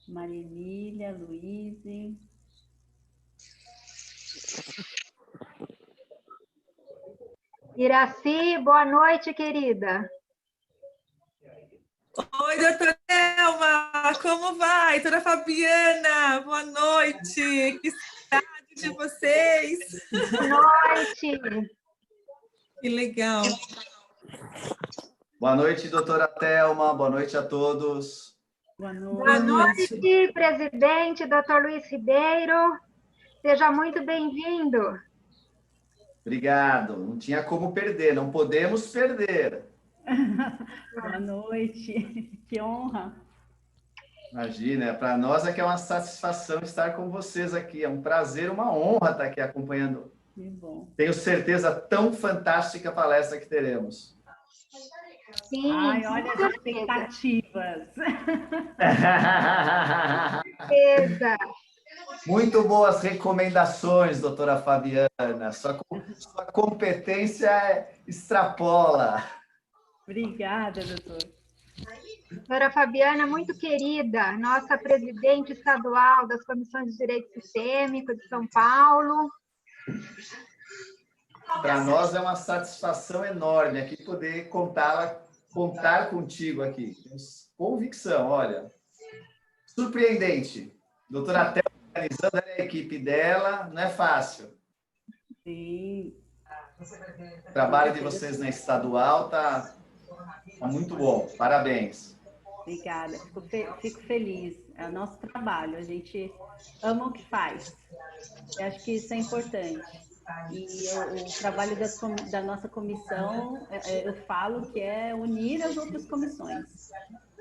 Marília, Luiz. Iraci, boa noite, querida. Oi, doutora Thelma, como vai? Doutora Fabiana, boa noite. Que saudade de vocês. Boa noite. Que legal. Boa noite, doutora Thelma. Boa noite a todos. Boa noite. Boa noite, presidente, doutor Luiz Ribeiro. Seja muito bem-vindo. Obrigado. Não tinha como perder, não podemos perder. Boa noite. Que honra. Imagina, para nós é que é uma satisfação estar com vocês aqui. É um prazer, uma honra estar aqui acompanhando. Que bom. Tenho certeza tão fantástica a palestra que teremos. Sim, ai, olha as expectativas. Muito boas recomendações, doutora Fabiana. Sua competência extrapola. Obrigada, doutor. Doutora Fabiana, muito querida, nossa presidente estadual das Comissões de Direito Sistêmico de São Paulo. Para nós é uma satisfação enorme aqui poder contar contigo aqui. Temos convicção, olha. Surpreendente. Doutora Thelma organizando a equipe dela, não é fácil. Sim. O trabalho de vocês na estadual tá muito bom. Parabéns. Obrigada. Fico feliz. É o nosso trabalho. A gente ama o que faz. Eu acho que isso é importante. E o trabalho da nossa comissão, eu falo que é unir as outras comissões.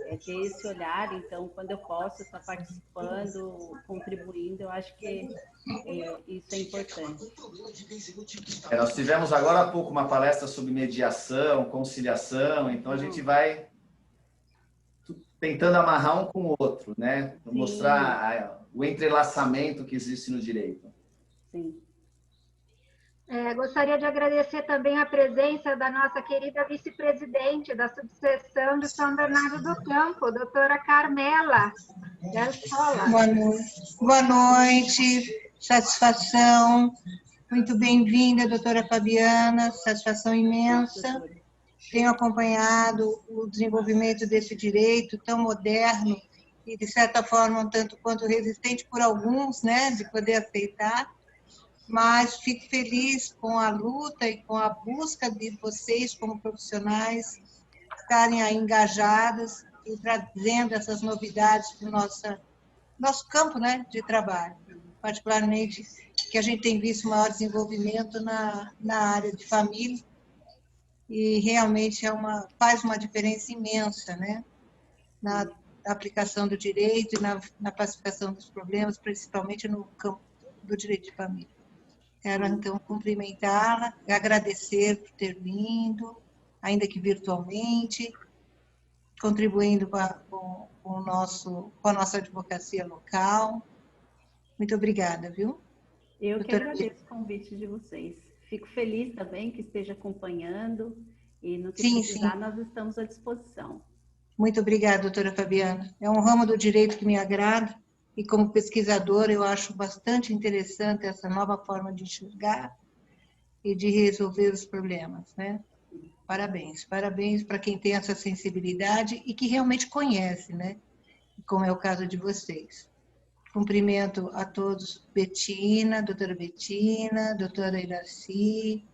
É ter esse olhar, então, quando eu posso estar participando, contribuindo, eu acho que isso é importante. Nós tivemos agora há pouco uma palestra sobre mediação, conciliação, então a gente vai tentando amarrar um com o outro, né? Mostrar o entrelaçamento que existe no direito. Sim. Gostaria de agradecer também a presença da nossa querida vice-presidente da subseção de São Bernardo do Campo, doutora Carmela Del Sola. Boa noite, satisfação, muito bem-vinda, doutora Fabiana, satisfação imensa. Tenho acompanhado o desenvolvimento desse direito tão moderno e, de certa forma, um tanto quanto resistente por alguns, né, de poder aceitar. Mas fico feliz com a luta e com a busca de vocês, como profissionais, estarem aí engajadas e trazendo essas novidades para o nosso campo, né, de trabalho. Particularmente, que a gente tem visto maior desenvolvimento na área de família e realmente faz uma diferença imensa, né, na aplicação do direito e na pacificação dos problemas, principalmente no campo do direito de família. Quero, então, cumprimentá-la, agradecer por ter vindo, ainda que virtualmente, contribuindo com a nossa advocacia local. Muito obrigada, viu? Eu que agradeço o convite de vocês. Fico feliz também que esteja acompanhando e no que precisar, nós estamos à disposição. Muito obrigada, doutora Fabiana. É um ramo do direito que me agrada. E como pesquisadora, eu acho bastante interessante essa nova forma de enxergar e de resolver os problemas, né? Parabéns, parabéns para quem tem essa sensibilidade e que realmente conhece, né? Como é o caso de vocês. Cumprimento a todos, doutora doutora Iraci,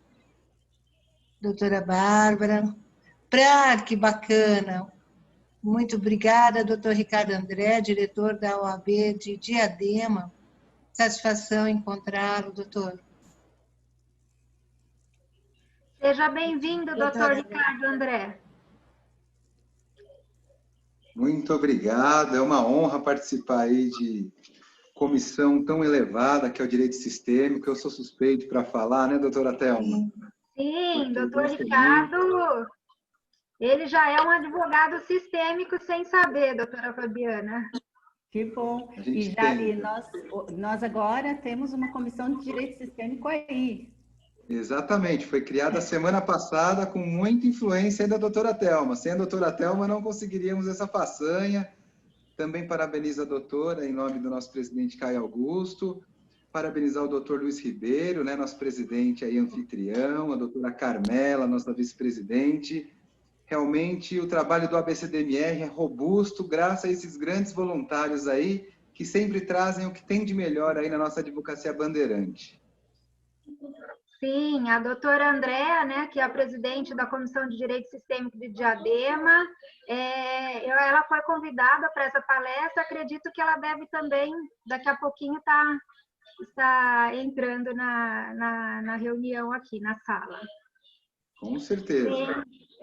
doutora Bárbara. Que bacana! Muito obrigada, doutor Ricardo André, diretor da OAB de Diadema. Satisfação encontrá-lo, doutor. Seja bem-vindo, doutor Ricardo André. Muito obrigado, é uma honra participar aí de comissão tão elevada que é o direito sistêmico. Eu sou suspeito para falar, né, doutora Thelma? Sim, doutor Ricardo... Ele já é um advogado sistêmico sem saber, doutora Fabiana. Que bom. E nós agora temos uma comissão de direito sistêmico aí. Exatamente, foi criada semana passada com muita influência da doutora Thelma. Sem a doutora Thelma não conseguiríamos essa façanha. Também parabenizo a doutora, em nome do nosso presidente Caio Augusto. Parabenizar o doutor Luiz Ribeiro, né, nosso presidente aí, anfitrião, a doutora Carmela, nossa vice-presidente. Realmente, o trabalho do ABCDMR é robusto, graças a esses grandes voluntários aí, que sempre trazem o que tem de melhor aí na nossa advocacia bandeirante. Sim, a doutora Andréa, né, que é a presidente da Comissão de Direito Sistêmico de Diadema, ela foi convidada para essa palestra, acredito que ela deve também, daqui a pouquinho, está entrando na reunião aqui, na sala. Com certeza. Sim.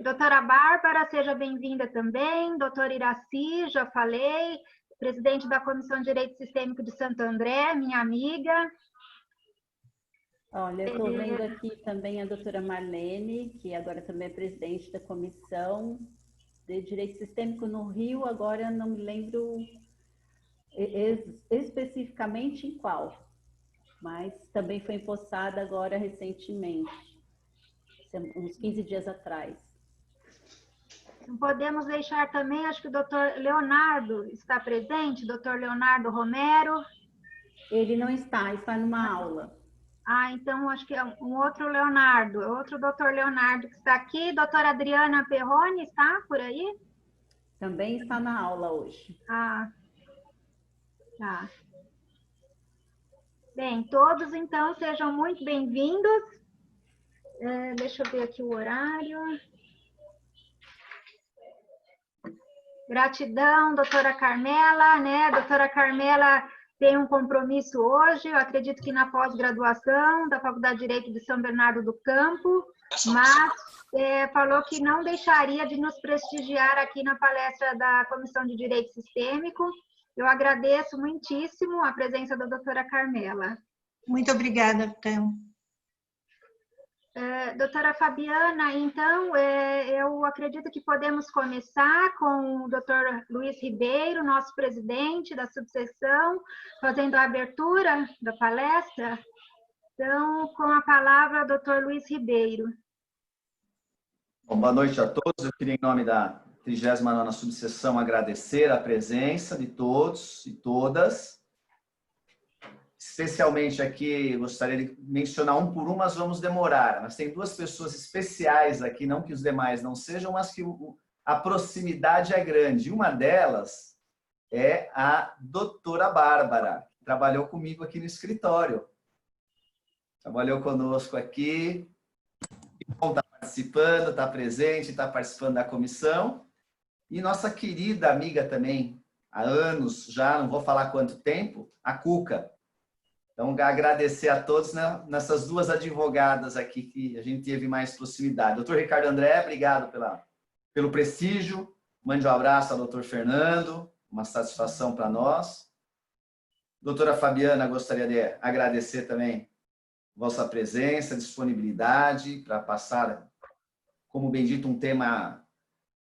Doutora Bárbara, seja bem-vinda também. Doutora Iraci, já falei, presidente da Comissão de Direito Sistêmico de Santo André, minha amiga. Olha, eu estou vendo aqui também a doutora Marlene, que agora também é presidente da Comissão de Direito Sistêmico no Rio, agora não me lembro especificamente em qual, mas também foi impostada agora recentemente, uns 15 dias atrás. Não podemos deixar também, acho que o doutor Leonardo está presente, doutor Leonardo Romero. Ele não está numa aula. Ah, então acho que é um outro Leonardo, outro doutor Leonardo que está aqui. Doutora Adriana Perrone está por aí? Também está na aula hoje. Ah, tá. Bem, todos então sejam muito bem-vindos. Deixa eu ver aqui o horário. Gratidão, doutora Carmela, né? Doutora Carmela tem um compromisso hoje, eu acredito que na pós-graduação da Faculdade de Direito de São Bernardo do Campo, mas falou que não deixaria de nos prestigiar aqui na palestra da Comissão de Direito Sistêmico. Eu agradeço muitíssimo a presença da doutora Carmela. Muito obrigada, Tânia. Doutora Fabiana, então, eu acredito que podemos começar com o doutor Luiz Ribeiro, nosso presidente da subseção, fazendo a abertura da palestra. Então, com a palavra, doutor Luiz Ribeiro. Bom, boa noite a todos. Eu queria, em nome da 39ª subseção, agradecer a presença de todos e todas. Especialmente aqui, gostaria de mencionar um por um, mas vamos demorar. Mas tem duas pessoas especiais aqui, não que os demais não sejam, mas que a proximidade é grande. Uma delas é a doutora Bárbara, que trabalhou comigo aqui no escritório. Trabalhou conosco aqui, está participando, está presente, está participando da comissão. E nossa querida amiga também, há anos já, não vou falar quanto tempo, a Cuca. Então, agradecer a todos, né, nessas duas advogadas aqui que a gente teve mais proximidade. Doutor Ricardo André, obrigado pelo prestígio. Mande um abraço ao doutor Fernando, uma satisfação para nós. Doutora Fabiana, gostaria de agradecer também vossa presença, disponibilidade para passar, como bem dito, um tema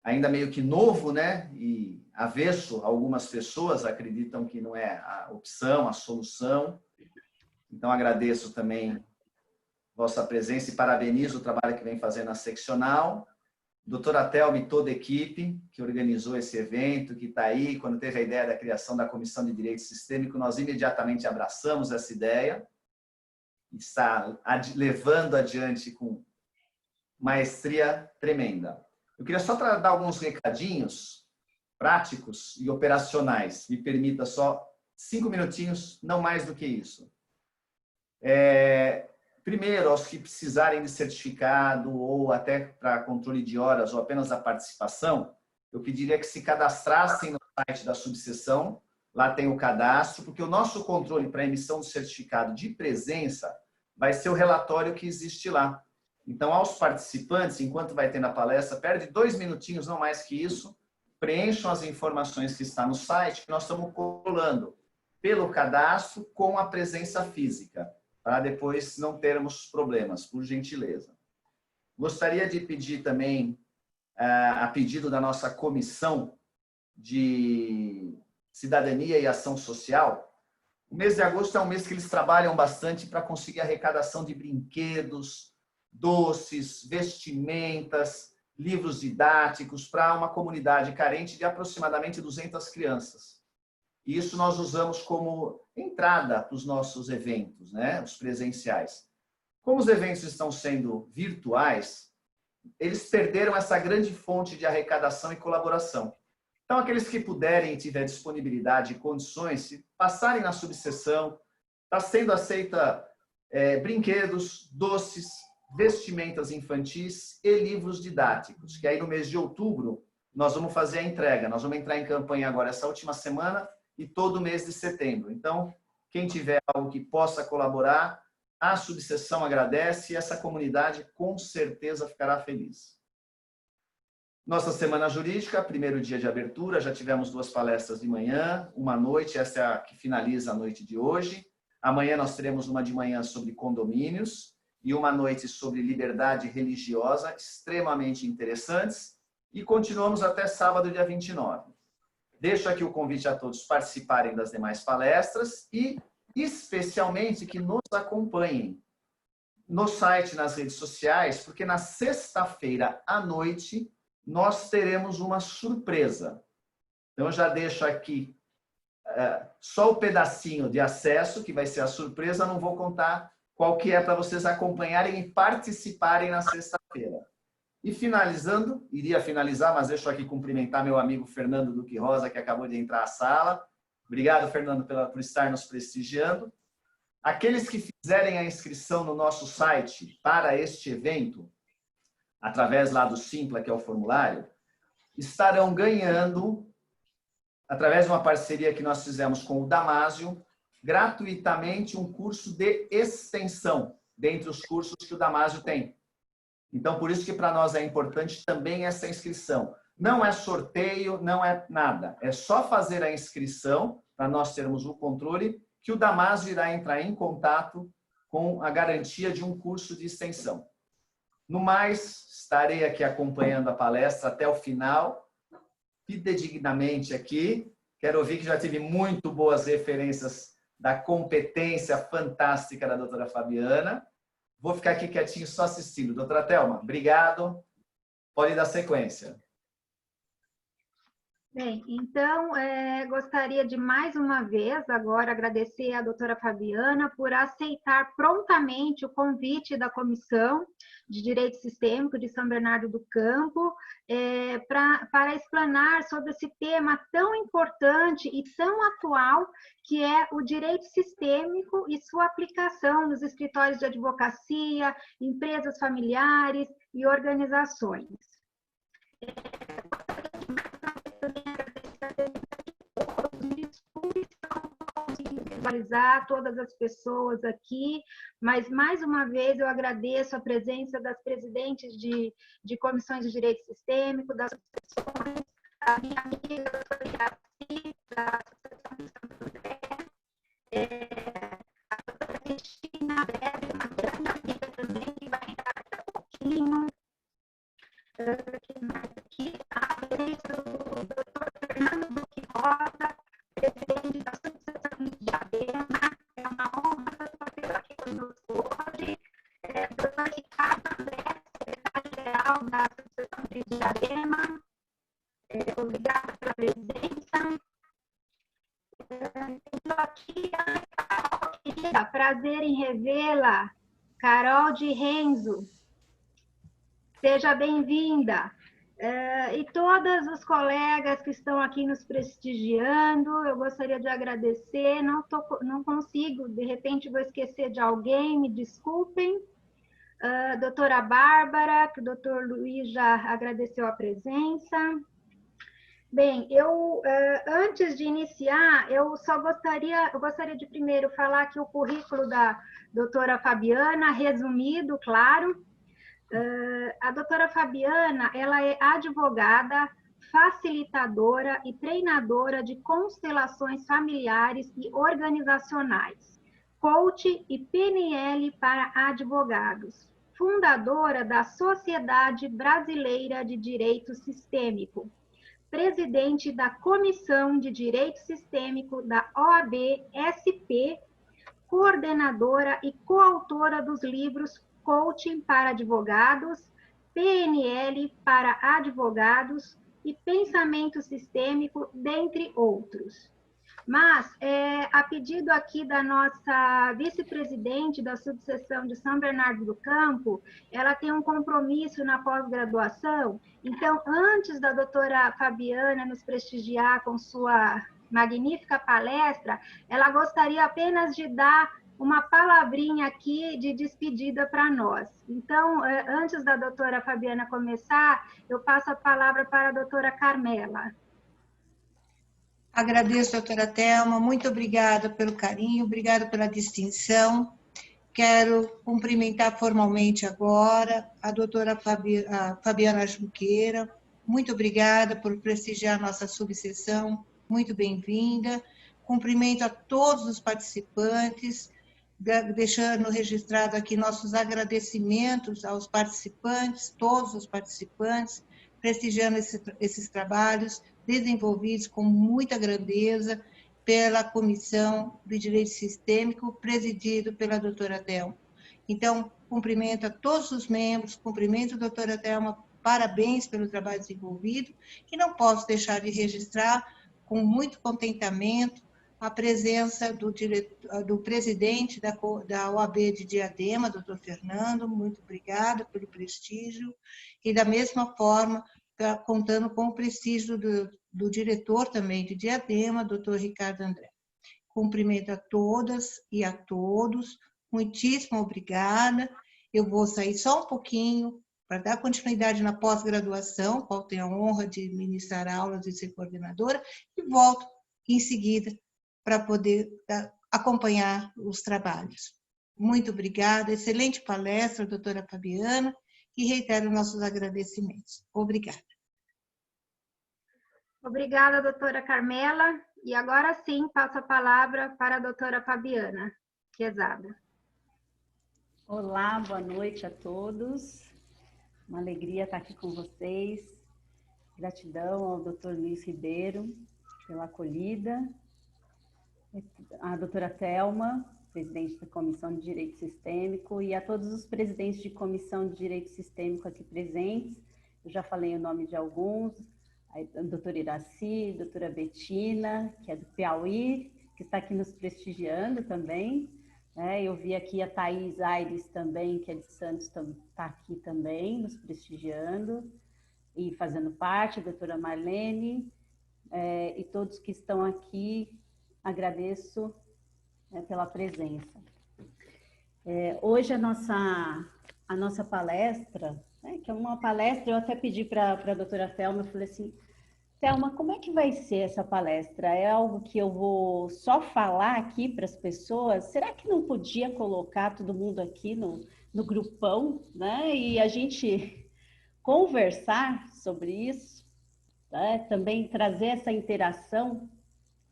ainda meio que novo, né, e avesso. Algumas pessoas acreditam que não é a opção, a solução. Então, agradeço também vossa presença e parabenizo o trabalho que vem fazendo na seccional. Doutora Thelma e toda a equipe que organizou esse evento, que está aí, quando teve a ideia da criação da Comissão de Direito Sistêmico, nós imediatamente abraçamos essa ideia e está levando adiante com maestria tremenda. Eu queria só dar alguns recadinhos práticos e operacionais. Me permita só 5 minutinhos, não mais do que isso. Primeiro, aos que precisarem de certificado ou até para controle de horas ou apenas a participação, eu pediria que se cadastrassem no site da subseção, lá tem o cadastro, porque o nosso controle para emissão do certificado de presença vai ser o relatório que existe lá. Então, aos participantes, enquanto vai tendo a palestra, perde 2 minutinhos, não mais que isso, preencham as informações que está no site, que nós estamos colando pelo cadastro com a presença física, para depois não termos problemas, por gentileza. Gostaria de pedir também, a pedido da nossa Comissão de Cidadania e Ação Social, o mês de agosto é um mês que eles trabalham bastante para conseguir arrecadação de brinquedos, doces, vestimentas, livros didáticos para uma comunidade carente de aproximadamente 200 crianças. E isso nós usamos como entrada para os nossos eventos, né? Os presenciais. Como os eventos estão sendo virtuais, eles perderam essa grande fonte de arrecadação e colaboração. Então, aqueles que puderem e tiverem disponibilidade e condições, se passarem na subseção, está sendo aceita brinquedos, doces, vestimentas infantis e livros didáticos, que aí no mês de outubro nós vamos fazer a entrega. Nós vamos entrar em campanha agora essa última semana e todo mês de setembro. Então, quem tiver algo que possa colaborar, a subseção agradece e essa comunidade com certeza ficará feliz. Nossa Semana Jurídica, primeiro dia de abertura, já tivemos 2 palestras de manhã, uma à noite, essa é a que finaliza a noite de hoje. Amanhã nós teremos uma de manhã sobre condomínios e uma à noite sobre liberdade religiosa, extremamente interessantes. E continuamos até sábado, dia 29. Deixo aqui o convite a todos participarem das demais palestras e, especialmente, que nos acompanhem no site, nas redes sociais, porque na sexta-feira à noite nós teremos uma surpresa. Então, eu já deixo aqui só o pedacinho de acesso, que vai ser a surpresa, não vou contar qual que é para vocês acompanharem e participarem na sexta-feira. E finalizando, iria finalizar, mas deixo aqui cumprimentar meu amigo Fernando Duque Rosa, que acabou de entrar à sala. Obrigado, Fernando, por estar nos prestigiando. Aqueles que fizerem a inscrição no nosso site para este evento, através lá do Simpla, que é o formulário, estarão ganhando, através de uma parceria que nós fizemos com o Damásio, gratuitamente um curso de extensão, dentre os cursos que o Damásio tem. Então, por isso que para nós é importante também essa inscrição. Não é sorteio, não é nada. É só fazer a inscrição, para nós termos o controle, que o Damásio irá entrar em contato com a garantia de um curso de extensão. No mais, estarei aqui acompanhando a palestra até o final, fidedignamente aqui. Quero ouvir que já tive muito boas referências da competência fantástica da doutora Fabiana. Vou ficar aqui quietinho só assistindo. Doutora Thelma, obrigado. Pode dar sequência. Bem, então, gostaria de mais uma vez agora agradecer à doutora Fabiana por aceitar prontamente o convite da Comissão de Direito Sistêmico de São Bernardo do Campo para explanar sobre esse tema tão importante e tão atual que é o direito sistêmico e sua aplicação nos escritórios de advocacia, empresas familiares e organizações. Visualizar todas as pessoas aqui, mas mais uma vez eu agradeço a presença das presidentes de comissões de direito sistêmico, das associações, a minha amiga, a doutora Yaci, da Associação de Santo André, a doutora Cristina Bebe, uma grande amiga também, que vai entrar daqui a pouquinho. Aqui, a presença do doutor Fernando Duque Rosa, presidente da Associação de Diadema. É uma honra tê-lo aqui conosco hoje. Doutor Ricardo André, secretário-geral da Associação de Diadema. Obrigada pela presença. Estou aqui, Carol, querida, prazer em revê-la. Carol de Renzo. Seja bem-vinda. E todos os colegas que estão aqui nos prestigiando, eu gostaria de agradecer. Não consigo, de repente vou esquecer de alguém, me desculpem. Doutora Bárbara, que o doutor Luiz já agradeceu a presença. Bem, antes de iniciar, eu gostaria de primeiro falar aqui o currículo da doutora Fabiana, resumido, claro. A doutora Fabiana, ela é advogada, facilitadora e treinadora de constelações familiares e organizacionais, coach e PNL para advogados, fundadora da Sociedade Brasileira de Direito Sistêmico, presidente da Comissão de Direito Sistêmico da OAB-SP, coordenadora e coautora dos livros Coaching para Advogados, PNL para advogados e pensamento sistêmico, dentre outros. Mas, a pedido aqui da nossa vice-presidente da subseção de São Bernardo do Campo, ela tem um compromisso na pós-graduação, então, antes da doutora Fabiana nos prestigiar com sua magnífica palestra, ela gostaria apenas de dar uma palavrinha aqui de despedida para nós. Então, antes da doutora Fabiana começar, eu passo a palavra para a doutora Carmela. Agradeço, doutora Thelma, muito obrigada pelo carinho, obrigada pela distinção. Quero cumprimentar formalmente agora a doutora Fabiana Junqueira. Muito obrigada por prestigiar nossa subseção, muito bem-vinda. Cumprimento a todos os participantes, deixando registrado aqui nossos agradecimentos aos participantes, todos os participantes, prestigiando esses trabalhos desenvolvidos com muita grandeza pela Comissão de Direito Sistêmico, presidido pela doutora Thelma. Então, cumprimento a todos os membros, cumprimento a doutora Thelma, parabéns pelo trabalho desenvolvido, e não posso deixar de registrar, com muito contentamento, a presença do presidente da OAB de Diadema, doutor Fernando, muito obrigada pelo prestígio, e da mesma forma, contando com o prestígio do diretor também de Diadema, doutor Ricardo André. Cumprimento a todas e a todos, muitíssimo obrigada. Eu vou sair só um pouquinho para dar continuidade na pós-graduação, qual tenho a honra de ministrar aulas e ser coordenadora, e volto em seguida para poder acompanhar os trabalhos. Muito obrigada, excelente palestra, doutora Fabiana, e reitero nossos agradecimentos. Obrigada. Obrigada, doutora Carmela. E agora sim, passo a palavra para a doutora Fabiana Quezada. Olá, boa noite a todos. Uma alegria estar aqui com vocês. Gratidão ao doutor Luiz Ribeiro pela acolhida. A doutora Thelma, presidente da Comissão de Direito Sistêmico, e a todos os presidentes de Comissão de Direito Sistêmico aqui presentes. Eu já falei o nome de alguns, a doutora Iraci, a doutora Betina, que é do Piauí, que está aqui nos prestigiando também. Eu vi aqui a Thaís Aires também, que é de Santos, está aqui também, nos prestigiando e fazendo parte, a doutora Marlene, e todos que estão aqui, agradeço pela presença. Hoje a nossa palestra, que é uma palestra, eu até pedi para a doutora Thelma, eu falei assim, Thelma, como é que vai ser essa palestra? É algo que eu vou só falar aqui para as pessoas? Será que não podia colocar todo mundo aqui no grupão, né? E a gente conversar sobre isso, né? Também trazer essa interação.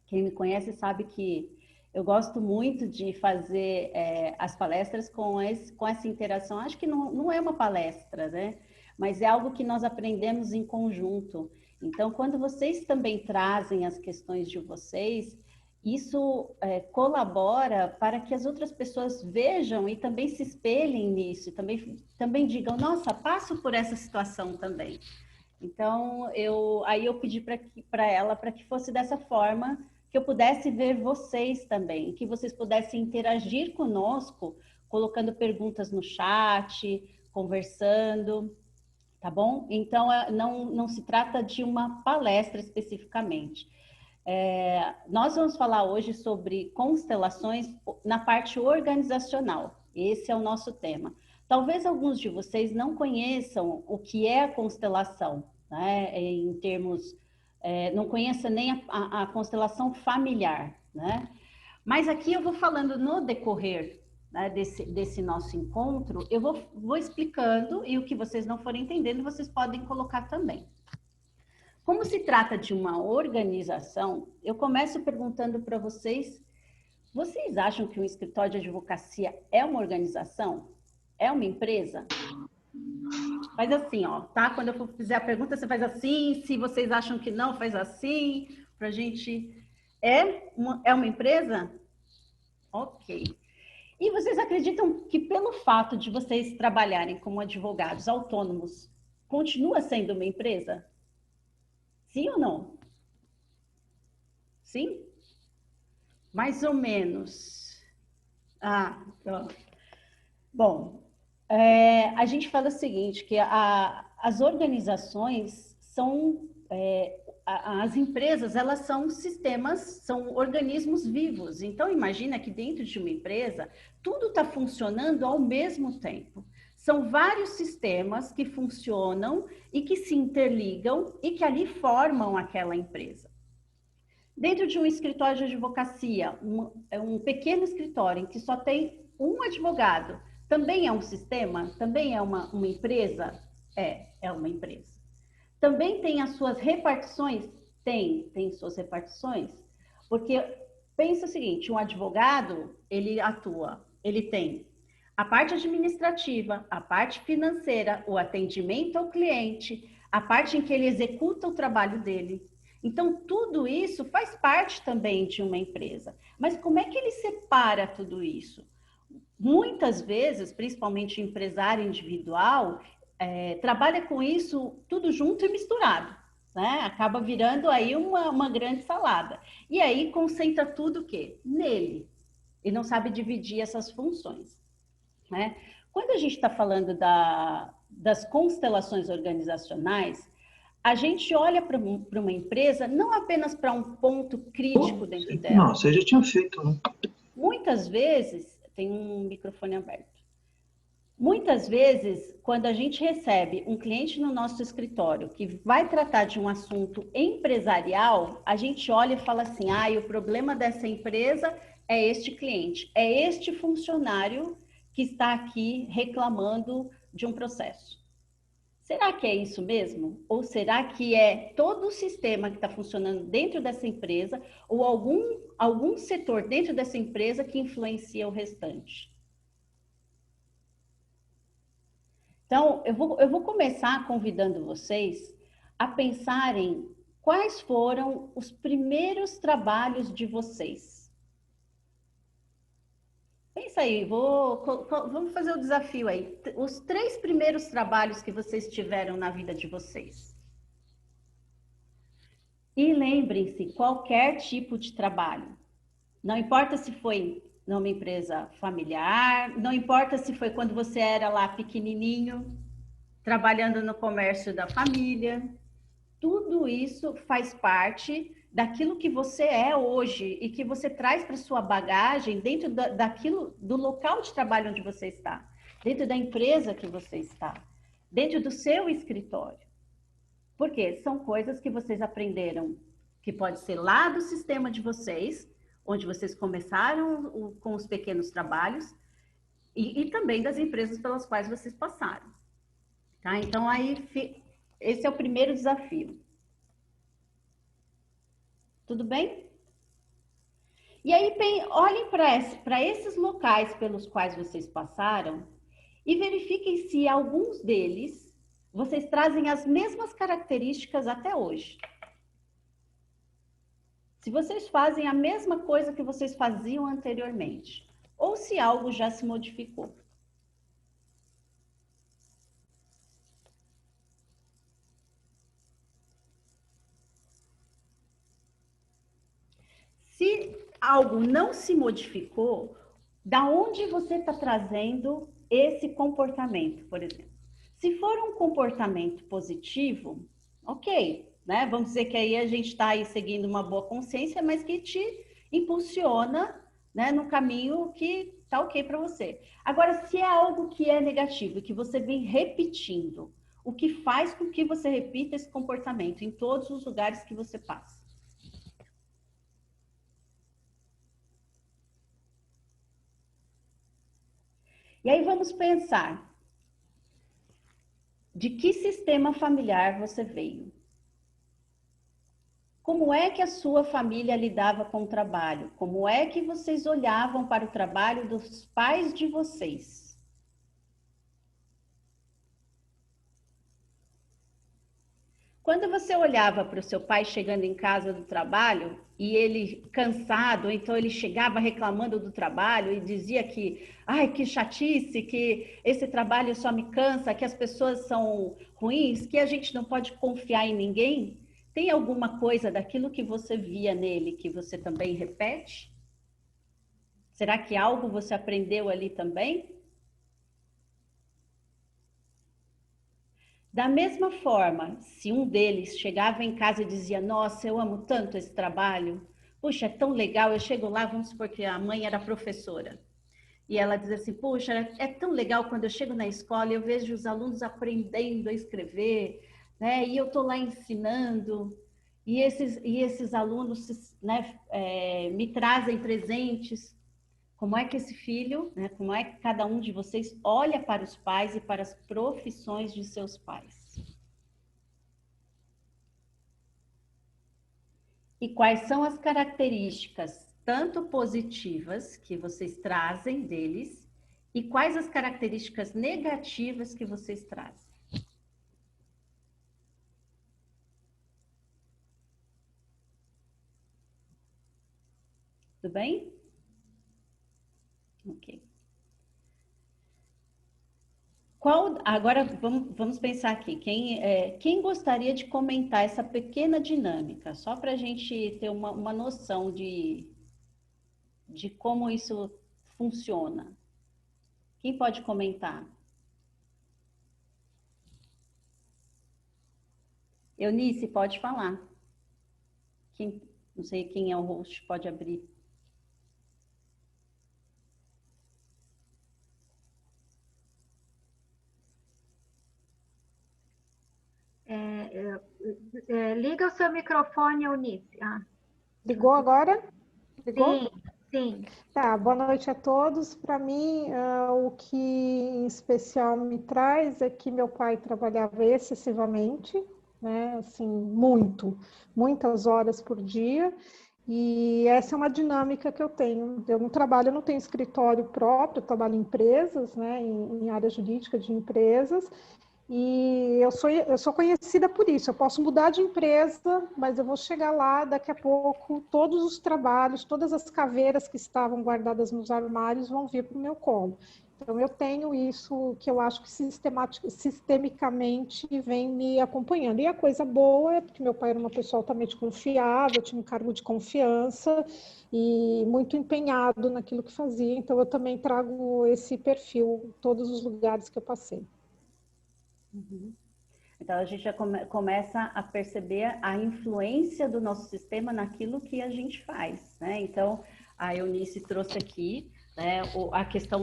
Quem me conhece sabe que eu gosto muito de fazer as palestras com essa interação. Acho que não é uma palestra, né? Mas é algo que nós aprendemos em conjunto. Então, quando vocês também trazem as questões de vocês, isso colabora para que as outras pessoas vejam e também se espelhem nisso, e também digam, nossa, passo por essa situação também. Então, aí eu pedi para ela para que fosse dessa forma, que eu pudesse ver vocês também, que vocês pudessem interagir conosco, colocando perguntas no chat, conversando, tá bom? Então, não se trata de uma palestra especificamente. Nós vamos falar hoje sobre constelações na parte organizacional. Esse é o nosso tema. Talvez alguns de vocês não conheçam o que é a constelação, né? Em termos... não conheça nem a constelação familiar, né? Mas aqui eu vou falando no decorrer, né, desse nosso encontro, eu vou explicando, e o que vocês não forem entendendo, vocês podem colocar também. Como se trata de uma organização, eu começo perguntando para vocês, vocês acham que um escritório de advocacia é uma organização? É uma empresa? Faz assim, ó, tá? Quando eu fizer a pergunta, você faz assim. Se vocês acham que não, faz assim. Pra gente... É uma empresa? Ok. E vocês acreditam que pelo fato de vocês trabalharem como advogados autônomos, continua sendo uma empresa? Sim ou não? Sim? Mais ou menos. Bom, a gente fala o seguinte, que as organizações são, as empresas, elas são sistemas, são organismos vivos. Então, imagina que dentro de uma empresa, tudo está funcionando ao mesmo tempo. São vários sistemas que funcionam e que se interligam e que ali formam aquela empresa. Dentro de um escritório de advocacia, um pequeno escritório em que só tem um advogado, também é um sistema? Também é uma empresa? É uma empresa. Também tem as suas repartições? Tem suas repartições. Porque pensa o seguinte, um advogado, ele atua, ele tem a parte administrativa, a parte financeira, o atendimento ao cliente, a parte em que ele executa o trabalho dele. Então, tudo isso faz parte também de uma empresa. Mas como é que ele separa tudo isso? Muitas vezes, principalmente o empresário individual, trabalha com isso tudo junto e misturado, né? Acaba virando aí uma grande salada. E aí concentra tudo o quê? Nele. E não sabe dividir essas funções, né? Quando a gente está falando das constelações organizacionais, a gente olha para uma empresa não apenas para um ponto crítico dentro dela. Não, você já tinha feito, né? Muitas vezes, tem um microfone aberto. Muitas vezes, quando a gente recebe um cliente no nosso escritório que vai tratar de um assunto empresarial, a gente olha e fala assim, o problema dessa empresa é este cliente, é este funcionário que está aqui reclamando de um processo. Será que é isso mesmo? Ou será que é todo o sistema que está funcionando dentro dessa empresa ou algum setor dentro dessa empresa que influencia o restante? Então, eu vou começar convidando vocês a pensarem quais foram os primeiros trabalhos de vocês. Pensa aí, vamos fazer o desafio aí. Os 3 primeiros trabalhos que vocês tiveram na vida de vocês. E lembrem-se, qualquer tipo de trabalho. Não importa se foi numa empresa familiar, não importa se foi quando você era lá pequenininho, trabalhando no comércio da família. Tudo isso faz parte daquilo que você é hoje e que você traz para sua bagagem dentro do local de trabalho onde você está, dentro da empresa que você está, dentro do seu escritório. Por quê? São coisas que vocês aprenderam, que pode ser lá do sistema de vocês, onde vocês começaram com os pequenos trabalhos, e também das empresas pelas quais vocês passaram. Tá? Então, esse é o primeiro desafio. Tudo bem? E aí, olhem para esses locais pelos quais vocês passaram e verifiquem se alguns deles vocês trazem as mesmas características até hoje. Se vocês fazem a mesma coisa que vocês faziam anteriormente, ou se algo já se modificou. Se algo não se modificou, da onde você está trazendo esse comportamento, por exemplo? Se for um comportamento positivo, ok, né? Vamos dizer que aí a gente está aí seguindo uma boa consciência, mas que te impulsiona, né, no caminho que está ok para você. Agora, se é algo que é negativo e que você vem repetindo, o que faz com que você repita esse comportamento em todos os lugares que você passa? E aí vamos pensar, de que sistema familiar você veio? Como é que a sua família lidava com o trabalho? Como é que vocês olhavam para o trabalho dos pais de vocês? Quando você olhava para o seu pai chegando em casa do trabalho e ele cansado, ou então ele chegava reclamando do trabalho e dizia que, ai, que chatice, que esse trabalho só me cansa, que as pessoas são ruins, que a gente não pode confiar em ninguém, tem alguma coisa daquilo que você via nele que você também repete? Será que algo você aprendeu ali também? Da mesma forma, se um deles chegava em casa e dizia, nossa, eu amo tanto esse trabalho, puxa, é tão legal, eu chego lá, vamos supor que a mãe era professora, e ela diz assim, puxa, é tão legal quando eu chego na escola e eu vejo os alunos aprendendo a escrever, né, e eu estou lá ensinando, e esses alunos, né, me trazem presentes. Como é que esse filho, né, como é que cada um de vocês olha para os pais e para as profissões de seus pais? E quais são as características, tanto positivas, que vocês trazem deles, e quais as características negativas que vocês trazem? Tudo bem? Ok. Agora vamos pensar aqui, quem gostaria de comentar essa pequena dinâmica, só para a gente ter uma noção de como isso funciona? Quem pode comentar? Eunice, pode falar. Não sei quem é o host, pode abrir. Liga o seu microfone, Eunice. Ligou agora? Ligou? Sim, sim. Tá, boa noite a todos. Para mim, o que em especial me traz é que meu pai trabalhava excessivamente, né? Assim, muitas horas por dia. E essa é uma dinâmica que eu tenho. Eu não tenho escritório próprio, eu trabalho em empresas, né? Em área jurídica de empresas. E eu sou conhecida por isso. Eu posso mudar de empresa, mas eu vou chegar lá daqui a pouco. Todos os trabalhos, todas as caveiras que estavam guardadas nos armários vão vir para o meu colo. Então, eu tenho isso que eu acho que sistemicamente vem me acompanhando. E a coisa boa é porque meu pai era uma pessoa altamente confiável, tinha um cargo de confiança e muito empenhado naquilo que fazia. Então, eu também trago esse perfil em todos os lugares que eu passei. Uhum. Então, a gente já começa a perceber a influência do nosso sistema naquilo que a gente faz, né? Então, a Eunice trouxe aqui, né, a questão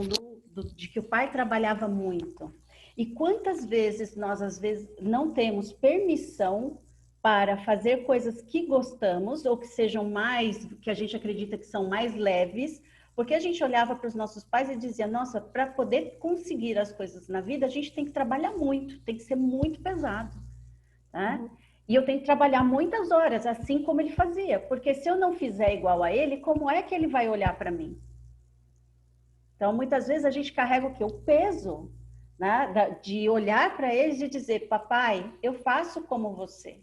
de que o pai trabalhava muito. E quantas vezes nós, às vezes, não temos permissão para fazer coisas que gostamos ou que sejam mais, que a gente acredita que são mais leves, porque a gente olhava para os nossos pais e dizia, nossa, para poder conseguir as coisas na vida, a gente tem que trabalhar muito, tem que ser muito pesado, né? Uhum. E eu tenho que trabalhar muitas horas, assim como ele fazia, porque se eu não fizer igual a ele, como é que ele vai olhar para mim? Então, muitas vezes a gente carrega o quê? O peso, né? De olhar para eles e dizer, papai, eu faço como você.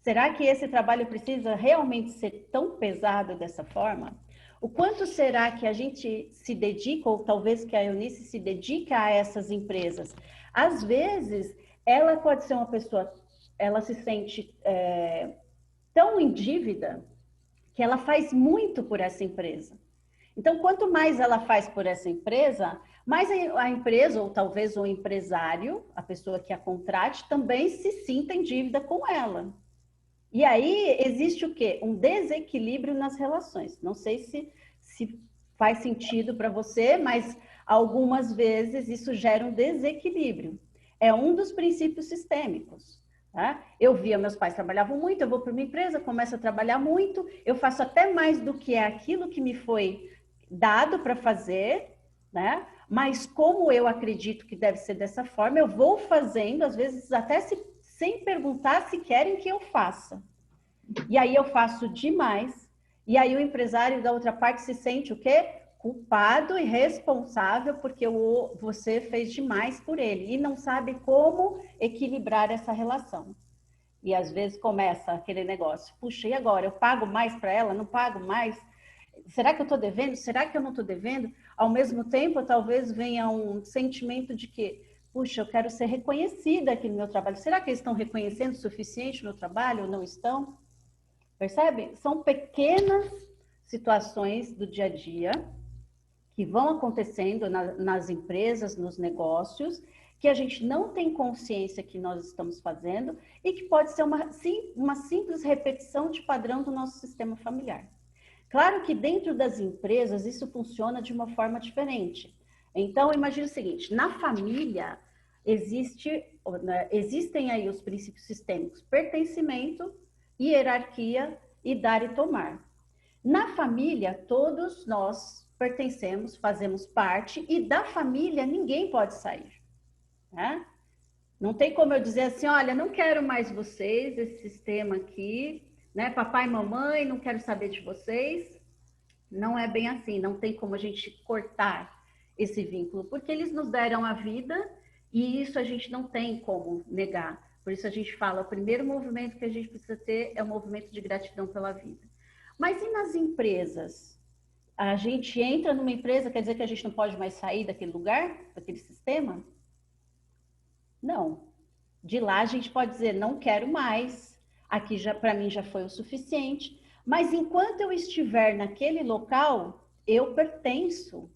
Será que esse trabalho precisa realmente ser tão pesado dessa forma? O quanto será que a gente se dedica, ou talvez que a Eunice se dedica a essas empresas? Às vezes, ela pode ser uma pessoa, ela se sente tão em dívida que ela faz muito por essa empresa. Então, quanto mais ela faz por essa empresa, mais a empresa, ou talvez o empresário, a pessoa que a contrate, também se sinta em dívida com ela. E aí existe o quê? Um desequilíbrio nas relações. Não sei se faz sentido para você, mas algumas vezes isso gera um desequilíbrio. É um dos princípios sistêmicos. Tá? Eu via meus pais trabalhavam muito, eu vou para uma empresa, começo a trabalhar muito, eu faço até mais do que é aquilo que me foi dado para fazer, né? Mas como eu acredito que deve ser dessa forma, eu vou fazendo, às vezes até sem perguntar se querem que eu faça. E aí eu faço demais, e aí o empresário da outra parte se sente o quê? Culpado e responsável porque você fez demais por ele e não sabe como equilibrar essa relação. E às vezes começa aquele negócio, puxa, e agora? Eu pago mais para ela? Não pago mais? Será que eu estou devendo? Será que eu não estou devendo? Ao mesmo tempo, talvez venha um sentimento de que, puxa, eu quero ser reconhecida aqui no meu trabalho. Será que eles estão reconhecendo o suficiente o meu trabalho ou não estão? Percebe? São pequenas situações do dia a dia que vão acontecendo nas empresas, nos negócios, que a gente não tem consciência que nós estamos fazendo e que pode ser uma simples repetição de padrão do nosso sistema familiar. Claro que dentro das empresas isso funciona de uma forma diferente. Então, imagine o seguinte, na família existem aí os princípios sistêmicos, pertencimento, hierarquia e dar e tomar. Na família, todos nós pertencemos, fazemos parte, e da família ninguém pode sair. Né? Não tem como eu dizer assim, olha, não quero mais vocês, esse sistema aqui, né? Papai e mamãe, não quero saber de vocês. Não é bem assim, não tem como a gente cortar esse vínculo, porque eles nos deram a vida e isso a gente não tem como negar. Por isso a gente fala, o primeiro movimento que a gente precisa ter é o movimento de gratidão pela vida. Mas e nas empresas? A gente entra numa empresa, quer dizer que a gente não pode mais sair daquele lugar, daquele sistema? Não. De lá a gente pode dizer, não quero mais, aqui para mim já foi o suficiente, mas enquanto eu estiver naquele local, eu pertenço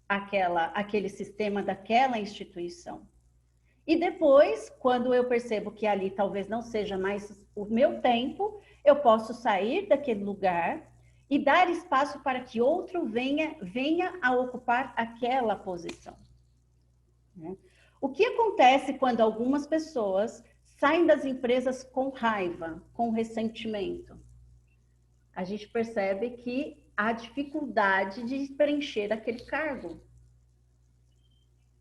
àquele sistema, daquela instituição. E depois, quando eu percebo que ali talvez não seja mais o meu tempo, eu posso sair daquele lugar e dar espaço para que outro venha a ocupar aquela posição. Né? O que acontece quando algumas pessoas saem das empresas com raiva, com ressentimento? A gente percebe que há dificuldade de preencher aquele cargo.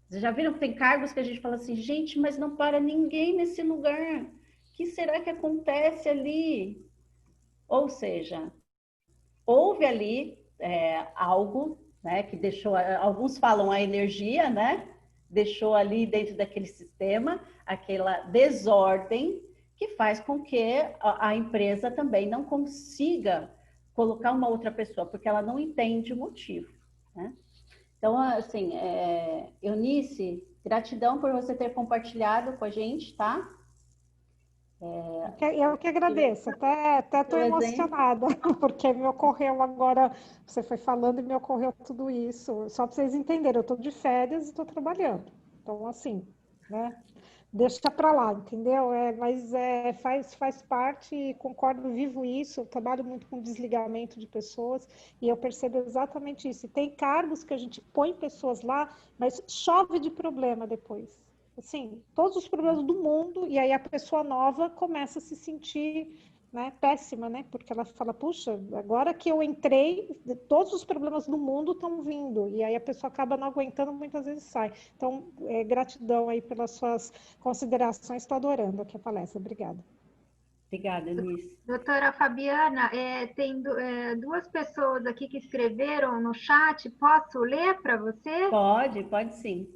Vocês já viram que tem cargos que a gente fala assim, gente, mas não para ninguém nesse lugar. O que será que acontece ali? Ou seja, houve ali algo, né, que deixou, alguns falam a energia, né? Deixou ali dentro daquele sistema, aquela desordem que faz com que a empresa também não consiga colocar uma outra pessoa, porque ela não entende o motivo, né? Então, assim, Eunice, gratidão por você ter compartilhado com a gente, tá? Eu que agradeço, até estou emocionada, porque me ocorreu agora, você foi falando e me ocorreu tudo isso. Só para vocês entenderem, eu estou de férias e estou trabalhando. Então, assim, né? Deixa para lá, entendeu? Mas faz parte e concordo, vivo isso. Eu trabalho muito com desligamento de pessoas e eu percebo exatamente isso. E tem cargos que a gente põe pessoas lá, mas chove de problema depois. Assim, todos os problemas do mundo, e aí a pessoa nova começa a se sentir, né, péssima, né? Porque ela fala, puxa, agora que eu entrei, todos os problemas do mundo estão vindo, e aí a pessoa acaba não aguentando, muitas vezes sai. Então, gratidão aí pelas suas considerações, estou adorando aqui a palestra, obrigada. Obrigada, Eunice. Doutora Fabiana, tem duas pessoas aqui que escreveram no chat, posso ler para você? Pode sim.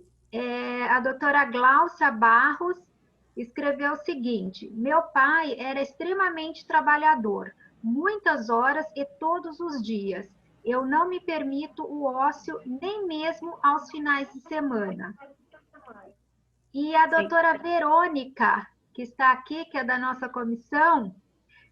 A doutora Gláucia Barros escreveu o seguinte: meu pai era extremamente trabalhador, muitas horas e todos os dias. Eu não me permito o ócio nem mesmo aos finais de semana. E a doutora Verônica, que está aqui, que é da nossa comissão,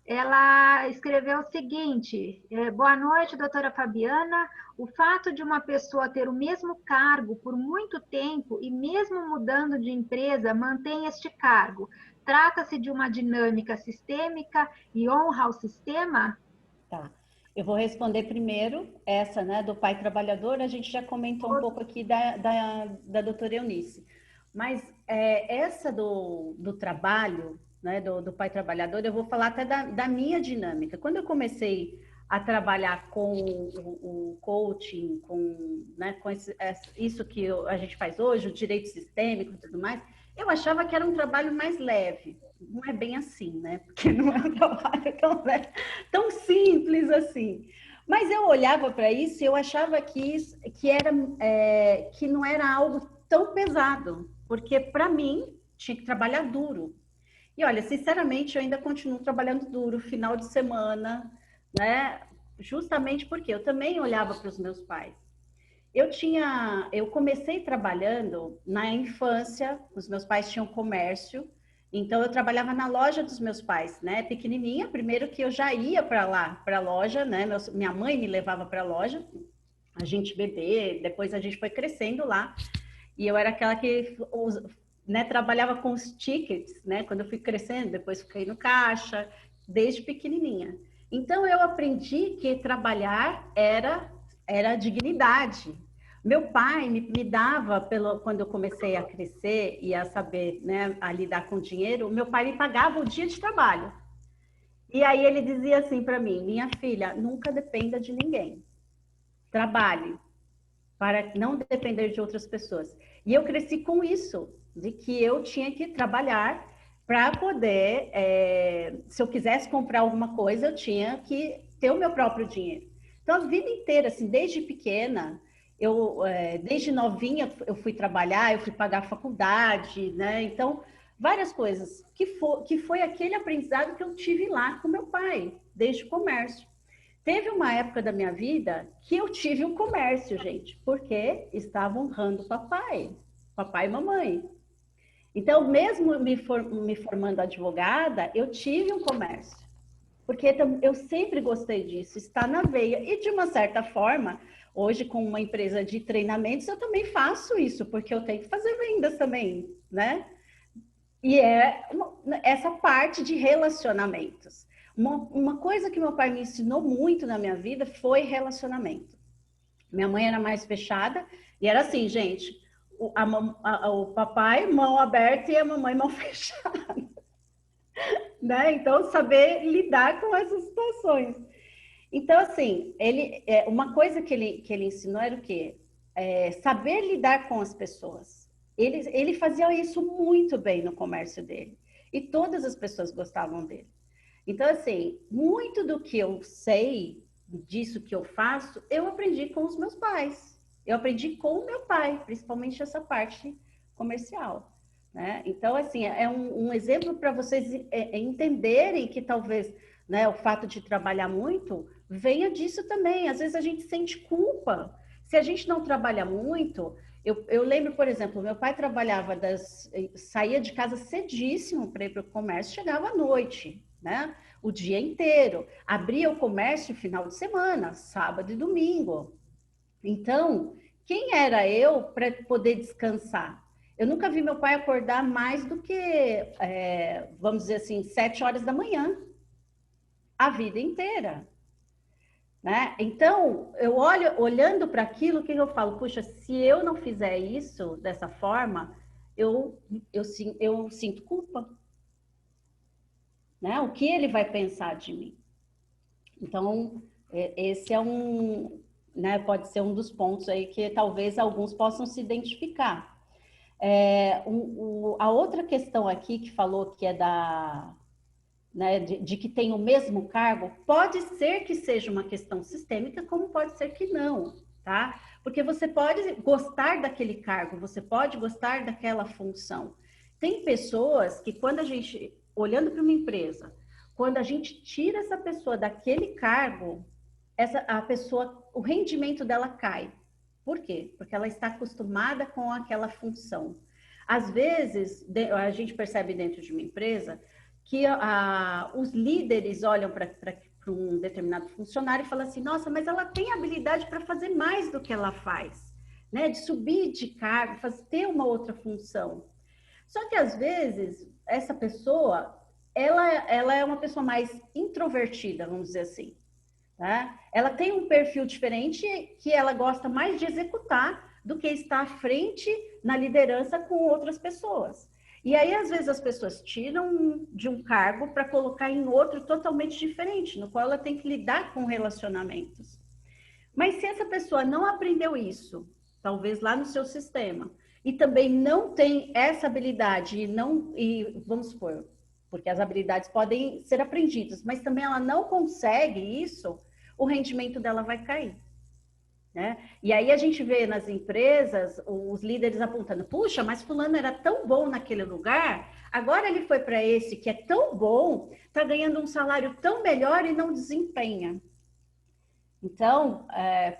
ela escreveu o seguinte: boa noite, doutora Fabiana. O fato de uma pessoa ter o mesmo cargo por muito tempo e mesmo mudando de empresa, mantém este cargo. Trata-se de uma dinâmica sistêmica e honra ao sistema? Tá. Eu vou responder primeiro essa, né, do pai trabalhador. A gente já comentou um pouco aqui da doutora Eunice. Mas essa do trabalho, né, do pai trabalhador, eu vou falar até da minha dinâmica. Quando eu comecei a trabalhar com o coaching, né, com isso que a gente faz hoje, o direito sistêmico e tudo mais, eu achava que era um trabalho mais leve. Não é bem assim, né? Porque não é um trabalho tão leve, tão simples assim. Mas eu olhava para isso e eu achava que não era algo tão pesado, porque para mim tinha que trabalhar duro. E olha, sinceramente, eu ainda continuo trabalhando duro, final de semana, né? Justamente porque eu também olhava para os meus pais. Eu comecei trabalhando na infância, os meus pais tinham comércio, então eu trabalhava na loja dos meus pais, né? Pequenininha, primeiro que eu já ia para lá, para a loja, né? Minha mãe me levava para a loja, a gente bebê, depois a gente foi crescendo lá, e eu era aquela que, né, trabalhava com os tickets, né? Quando eu fui crescendo, depois fiquei no caixa, desde pequenininha. Então eu aprendi que trabalhar era dignidade. Meu pai me dava, quando eu comecei a crescer e a saber, né, a lidar com dinheiro, meu pai me pagava o dia de trabalho. E aí ele dizia assim para mim, minha filha, nunca dependa de ninguém. Trabalhe para não depender de outras pessoas. E eu cresci com isso, de que eu tinha que trabalhar para poder, se eu quisesse comprar alguma coisa, eu tinha que ter o meu próprio dinheiro. Então, a vida inteira, assim, desde pequena, desde novinha, eu fui trabalhar, eu fui pagar a faculdade, né? Então, várias coisas, que foi aquele aprendizado que eu tive lá com meu pai, desde o comércio. Teve uma época da minha vida que eu tive um comércio, gente, porque estava honrando papai e mamãe. Então, mesmo me formando advogada, eu tive um comércio, porque eu sempre gostei disso, está na veia. E, de uma certa forma, hoje, com uma empresa de treinamentos, eu também faço isso, porque eu tenho que fazer vendas também, né? E essa parte de relacionamentos. Uma coisa que meu pai me ensinou muito na minha vida foi relacionamento. Minha mãe era mais fechada, e era assim, gente, o papai mão aberta e a mamãe mão fechada. Né? Então, saber lidar com essas situações. Então, assim, uma coisa que ele ensinou era o quê? Saber lidar com as pessoas. Ele fazia isso muito bem no comércio dele. E todas as pessoas gostavam dele. Então, assim, muito do que eu sei, disso que eu faço, eu aprendi com os meus pais. Eu aprendi com o meu pai, principalmente essa parte comercial. Né? Então, assim, é um exemplo para vocês entenderem que talvez, né, o fato de trabalhar muito venha disso também. Às vezes a gente sente culpa. Se a gente não trabalha muito, eu lembro, por exemplo, meu pai saía de casa cedíssimo para ir para o comércio, chegava à noite, né? O dia inteiro. Abria o comércio final de semana, sábado e domingo. Então, quem era eu para poder descansar? Eu nunca vi meu pai acordar mais do que, vamos dizer assim, 7 horas da manhã, a vida inteira. Né? Então, olhando para aquilo, que eu falo, puxa, se eu não fizer isso dessa forma, eu sinto culpa. Né? O que ele vai pensar de mim? Então, esse né, pode ser um dos pontos aí que talvez alguns possam se identificar. A outra questão aqui que falou que é né, de que tem o mesmo cargo, pode ser que seja uma questão sistêmica, como pode ser que não, tá? Porque você pode gostar daquele cargo, você pode gostar daquela função. Tem pessoas que quando a gente, olhando para uma empresa, quando a gente tira essa pessoa daquele cargo, a pessoa, o rendimento dela cai. Por quê? Porque ela está acostumada com aquela função. Às vezes, a gente percebe dentro de uma empresa que os líderes olham para um determinado funcionário e falam assim, nossa, mas ela tem habilidade para fazer mais do que ela faz, né? De subir de cargo, ter uma outra função. Só que, às vezes, essa pessoa, ela é uma pessoa mais introvertida, vamos dizer assim. Tá? Ela tem um perfil diferente que ela gosta mais de executar do que estar à frente na liderança com outras pessoas. E aí, às vezes, as pessoas tiram de um cargo para colocar em outro totalmente diferente, no qual ela tem que lidar com relacionamentos. Mas se essa pessoa não aprendeu isso, talvez lá no seu sistema, e também não tem essa habilidade, e vamos supor, porque as habilidades podem ser aprendidas, mas também ela não consegue isso, o rendimento dela vai cair. né? E aí a gente vê nas empresas os líderes apontando, puxa, mas fulano era tão bom naquele lugar, agora ele foi para esse que é tão bom, está ganhando um salário tão melhor e não desempenha. Então,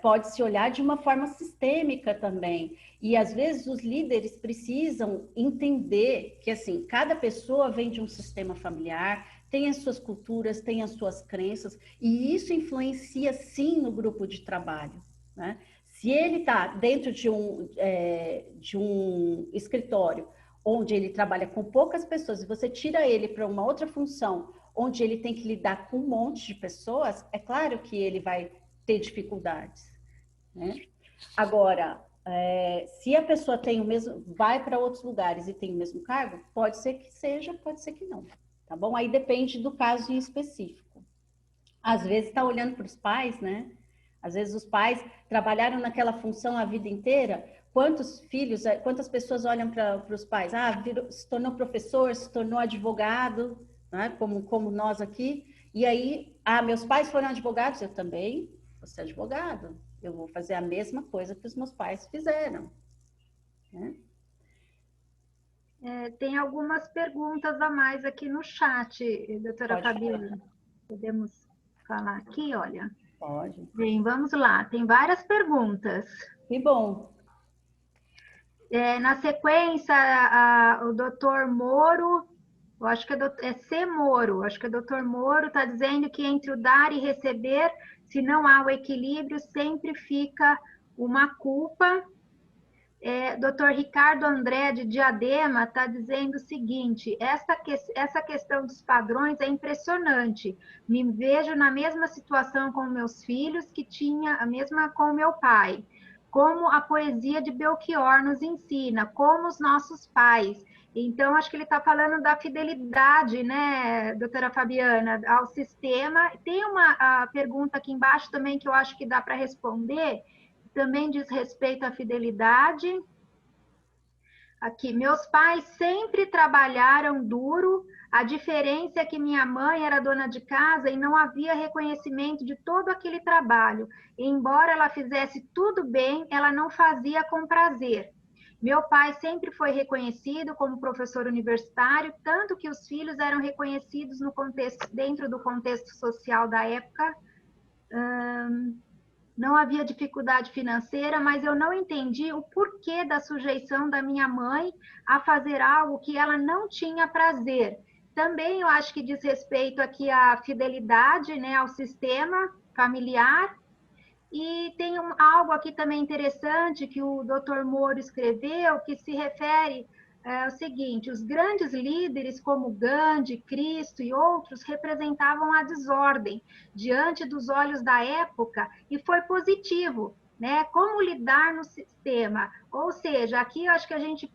pode-se olhar de uma forma sistêmica também. E, às vezes, os líderes precisam entender que, assim, cada pessoa vem de um sistema familiar, tem as suas culturas, tem as suas crenças, e isso influencia, sim, no grupo de trabalho, né? Se ele está dentro de um escritório onde ele trabalha com poucas pessoas e você tira ele para uma outra função onde ele tem que lidar com um monte de pessoas, é claro que ele vai ter dificuldades, né? Agora, se a pessoa tem o mesmo, vai para outros lugares e tem o mesmo cargo, pode ser que seja, pode ser que não, tá bom? Aí depende do caso em específico. Às vezes está olhando para os pais, né? Às vezes os pais trabalharam naquela função a vida inteira. Quantos filhos, quantas pessoas olham para os pais? Se tornou professor, se tornou advogado, né? Como nós aqui. E aí, meus pais foram advogados, eu também. Você é advogado, eu vou fazer a mesma coisa que os meus pais fizeram, né? Tem algumas perguntas a mais aqui no chat, doutora Fabiana. Podemos falar aqui, olha? Pode. Bem, vamos lá, tem várias perguntas. Que bom. Na sequência, o doutor Moro, eu acho que é C. Moro, acho que o doutor Moro está dizendo que entre o dar e receber, se não há o equilíbrio, sempre fica uma culpa. Dr. Ricardo André, de Diadema, está dizendo o seguinte, essa questão dos padrões é impressionante. Me vejo na mesma situação com meus filhos, que tinha a mesma com meu pai. Como a poesia de Belchior nos ensina, como os nossos pais. Então, acho que ele está falando da fidelidade, né, doutora Fabiana, ao sistema. Tem uma pergunta aqui embaixo também que eu acho que dá para responder, também diz respeito à fidelidade. Aqui, meus pais sempre trabalharam duro, a diferença é que minha mãe era dona de casa e não havia reconhecimento de todo aquele trabalho. E, embora ela fizesse tudo bem, ela não fazia com prazer. Meu pai sempre foi reconhecido como professor universitário, tanto que os filhos eram reconhecidos dentro do contexto social da época. Não havia dificuldade financeira, mas eu não entendi o porquê da sujeição da minha mãe a fazer algo que ela não tinha prazer. Também eu acho que diz respeito aqui à fidelidade, né, ao sistema familiar. E tem algo aqui também interessante que o Dr. Moro escreveu, que se refere ao seguinte, os grandes líderes como Gandhi, Cristo e outros representavam a desordem diante dos olhos da época e foi positivo, né? Como lidar no sistema? Ou seja, aqui eu acho que a gente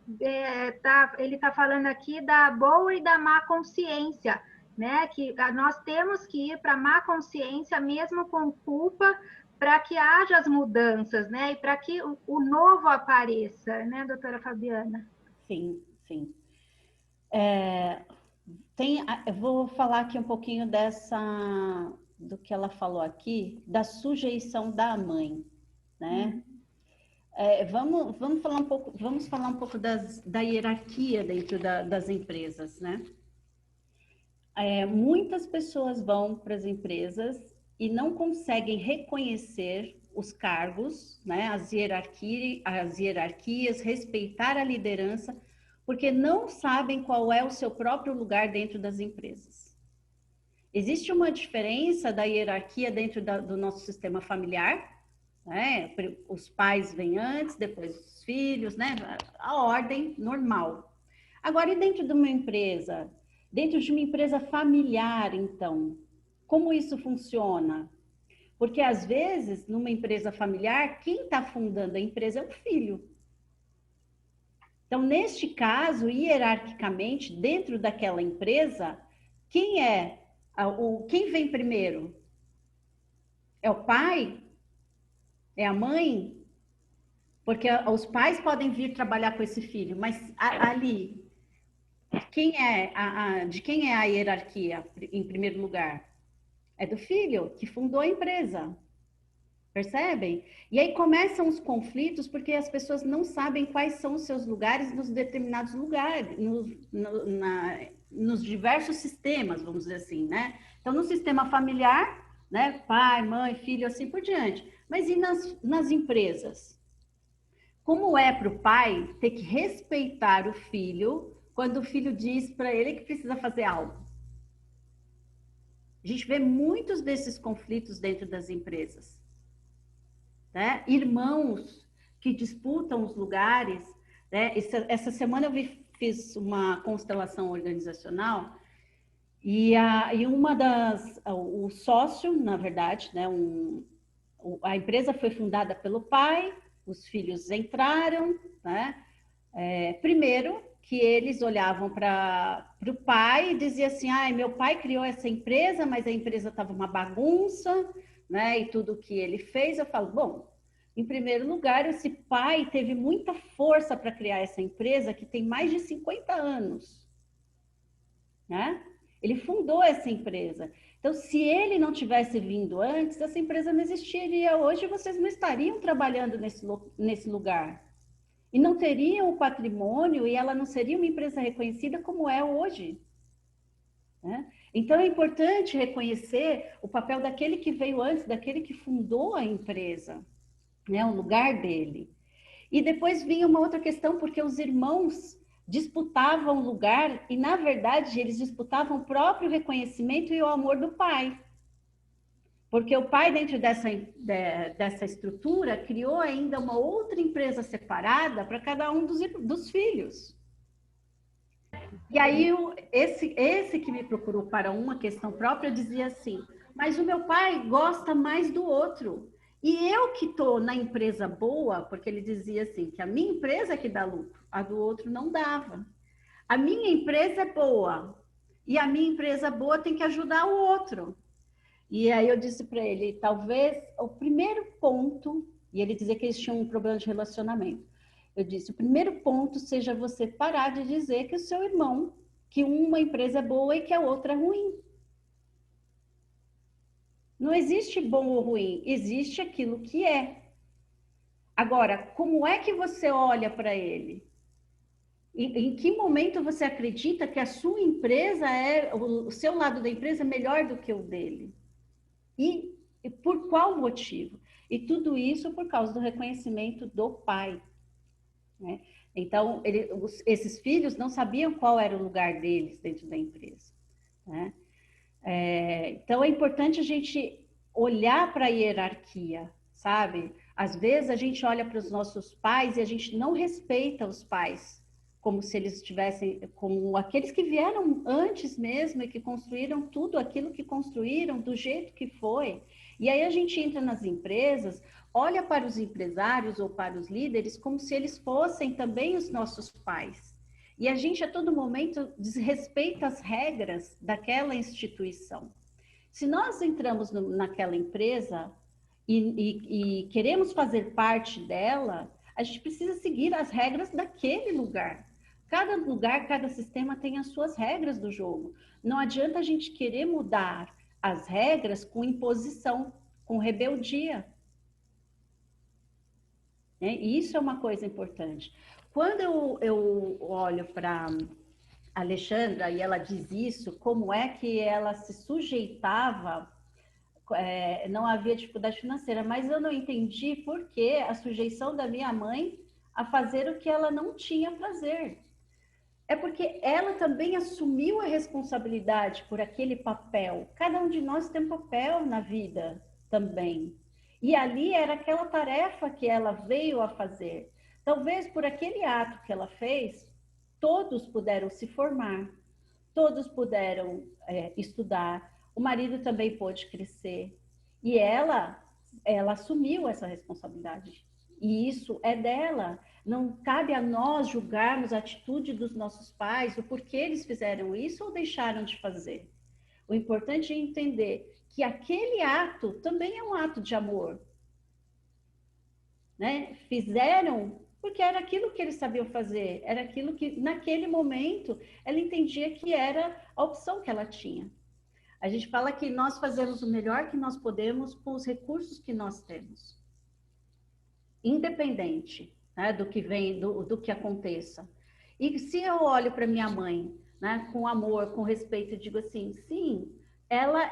ele está falando aqui da boa e da má consciência, né? Que nós temos que ir para a má consciência mesmo com culpa, para que haja as mudanças, né? E para que o novo apareça, né, doutora Fabiana? Sim, sim. Eu vou falar aqui um pouquinho do que ela falou aqui, da sujeição da mãe, né? Vamos falar um pouco da hierarquia dentro das empresas, né? Muitas pessoas vão para as empresas e não conseguem reconhecer os cargos, né, as hierarquias, respeitar a liderança, porque não sabem qual é o seu próprio lugar dentro das empresas. Existe uma diferença da hierarquia dentro do nosso sistema familiar, né? Os pais vêm antes, depois os filhos, né? A ordem normal. Agora, e dentro de uma empresa? Dentro de uma empresa familiar, então, como isso funciona? Porque, às vezes, numa empresa familiar, quem está fundando a empresa é o filho. Então, neste caso, hierarquicamente, dentro daquela empresa, quem vem primeiro? É o pai? É a mãe? Porque os pais podem vir trabalhar com esse filho, mas ali, de quem é a hierarquia, em primeiro lugar? É do filho, que fundou a empresa. Percebem? E aí começam os conflitos porque as pessoas não sabem quais são os seus lugares nos determinados lugares, nos diversos sistemas, vamos dizer assim, né? Então, no sistema familiar, né? Pai, mãe, filho, assim por diante. Mas e nas empresas? Como é para o pai ter que respeitar o filho quando o filho diz para ele que precisa fazer algo? A gente vê muitos desses conflitos dentro das empresas. Né? Irmãos que disputam os lugares. Né? Essa semana eu fiz uma constelação organizacional e o sócio, na verdade, né? A empresa foi fundada pelo pai, os filhos entraram, né? Primeiro que eles olhavam para o pai e diziam assim, meu pai criou essa empresa, mas a empresa estava uma bagunça, né? E tudo que ele fez, eu falo, bom, em primeiro lugar, esse pai teve muita força para criar essa empresa que tem mais de 50 anos, né? Ele fundou essa empresa. Então, se ele não tivesse vindo antes, essa empresa não existiria hoje, vocês não estariam trabalhando nesse lugar. E não teriam o patrimônio e ela não seria uma empresa reconhecida como é hoje. Né? Então, é importante reconhecer o papel daquele que veio antes, daquele que fundou a empresa, né? O lugar dele. E depois vinha uma outra questão, porque os irmãos disputavam lugar e, na verdade, eles disputavam o próprio reconhecimento e o amor do pai. Porque o pai, dentro dessa estrutura, criou ainda uma outra empresa separada para cada um dos filhos. E aí, esse que me procurou para uma questão própria dizia assim, mas o meu pai gosta mais do outro. E eu que estou na empresa boa, porque ele dizia assim, que a minha empresa é que dá lucro, a do outro não dava. A minha empresa é boa, e a minha empresa boa tem que ajudar o outro. E aí eu disse para ele, talvez o primeiro ponto, e ele dizia que eles tinham um problema de relacionamento. Eu disse, o primeiro ponto seja você parar de dizer que o seu irmão, que uma empresa é boa e que a outra é ruim. Não existe bom ou ruim, existe aquilo que é. Agora, como é que você olha para ele? Em que momento você acredita que a sua empresa o seu lado da empresa é melhor do que o dele? E por qual motivo? E tudo isso por causa do reconhecimento do pai. Né? Então, esses filhos não sabiam qual era o lugar deles dentro da empresa. Né? Então, é importante a gente olhar para a hierarquia, sabe? Às vezes, a gente olha para os nossos pais e a gente não respeita os pais, como se eles estivessem, como aqueles que vieram antes mesmo e que construíram tudo aquilo que construíram, do jeito que foi. E aí a gente entra nas empresas, olha para os empresários ou para os líderes como se eles fossem também os nossos pais. E a gente, a todo momento, desrespeita as regras daquela instituição. Se nós entramos naquela empresa e queremos fazer parte dela, a gente precisa seguir as regras daquele lugar. Cada lugar, cada sistema tem as suas regras do jogo. Não adianta a gente querer mudar as regras com imposição, com rebeldia. E isso é uma coisa importante. Quando eu olho para a Alexandra e ela diz isso, como é que ela se sujeitava, não havia dificuldade financeira, mas eu não entendi por que a sujeição da minha mãe a fazer o que ela não tinha prazer. É porque ela também assumiu a responsabilidade por aquele papel. Cada um de nós tem um papel na vida também. E ali era aquela tarefa que ela veio a fazer. Talvez por aquele ato que ela fez, todos puderam se formar, todos puderam estudar, o marido também pôde crescer. E ela assumiu essa responsabilidade. E isso é dela. Não cabe a nós julgarmos a atitude dos nossos pais, o porquê eles fizeram isso ou deixaram de fazer. O importante é entender que aquele ato também é um ato de amor. Né? Fizeram porque era aquilo que eles sabiam fazer, era aquilo que, naquele momento, ela entendia que era a opção que ela tinha. A gente fala que nós fazemos o melhor que nós podemos com os recursos que nós temos. Independente, né, do que vem, do que aconteça. E se eu olho para minha mãe, né, com amor, com respeito, e digo assim, sim, ela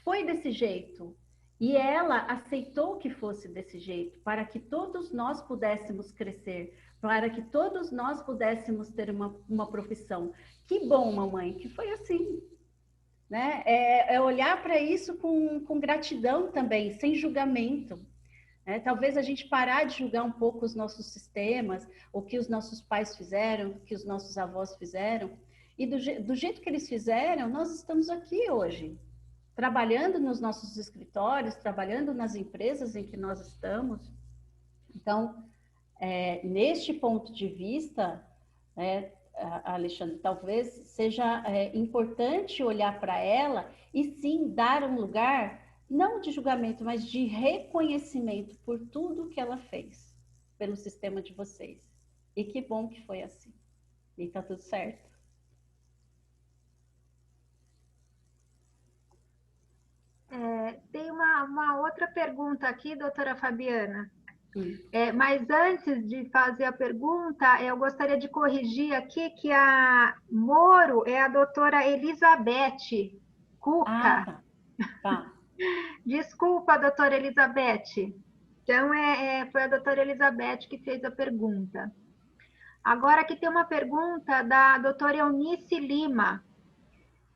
foi desse jeito. E ela aceitou que fosse desse jeito, para que todos nós pudéssemos crescer, para que todos nós pudéssemos ter uma profissão. Que bom, mamãe, que foi assim. Né? É olhar para isso com gratidão também, sem julgamento. Talvez a gente parar de julgar um pouco os nossos sistemas, o que os nossos pais fizeram, o que os nossos avós fizeram. E do jeito que eles fizeram, nós estamos aqui hoje, trabalhando nos nossos escritórios, trabalhando nas empresas em que nós estamos. Então, neste ponto de vista, Alexandre, talvez seja importante olhar para ela e sim dar um lugar, não de julgamento, mas de reconhecimento por tudo que ela fez pelo sistema de vocês. E que bom que foi assim. E tá tudo certo. Tem uma outra pergunta aqui, doutora Fabiana. Mas antes de fazer a pergunta, eu gostaria de corrigir aqui que a Moro é a doutora Elizabeth Cuca. Ah, tá. Desculpa, doutora Elizabeth. Então, foi a doutora Elizabeth que fez a pergunta. Agora, aqui tem uma pergunta da doutora Eunice Lima.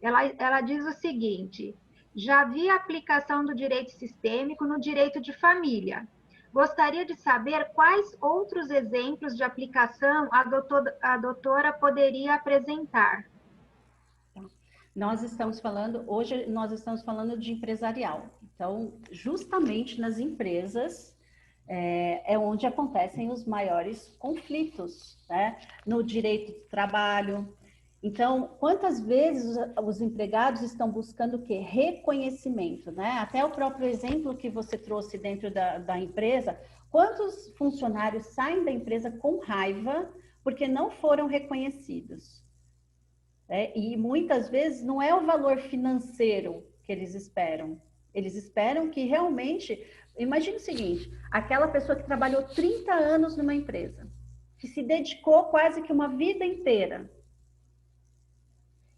Ela diz o seguinte: já vi a aplicação do direito sistêmico no direito de família. Gostaria de saber quais outros exemplos de aplicação a doutora poderia apresentar. Hoje nós estamos falando de empresarial. Então, justamente nas empresas é onde acontecem os maiores conflitos, né? No direito do trabalho. Então, quantas vezes os empregados estão buscando o quê? Reconhecimento, né? Até o próprio exemplo que você trouxe dentro da empresa, quantos funcionários saem da empresa com raiva porque não foram reconhecidos? E muitas vezes não é o valor financeiro que eles esperam que realmente... Imagine o seguinte, aquela pessoa que trabalhou 30 anos numa empresa, que se dedicou quase que uma vida inteira,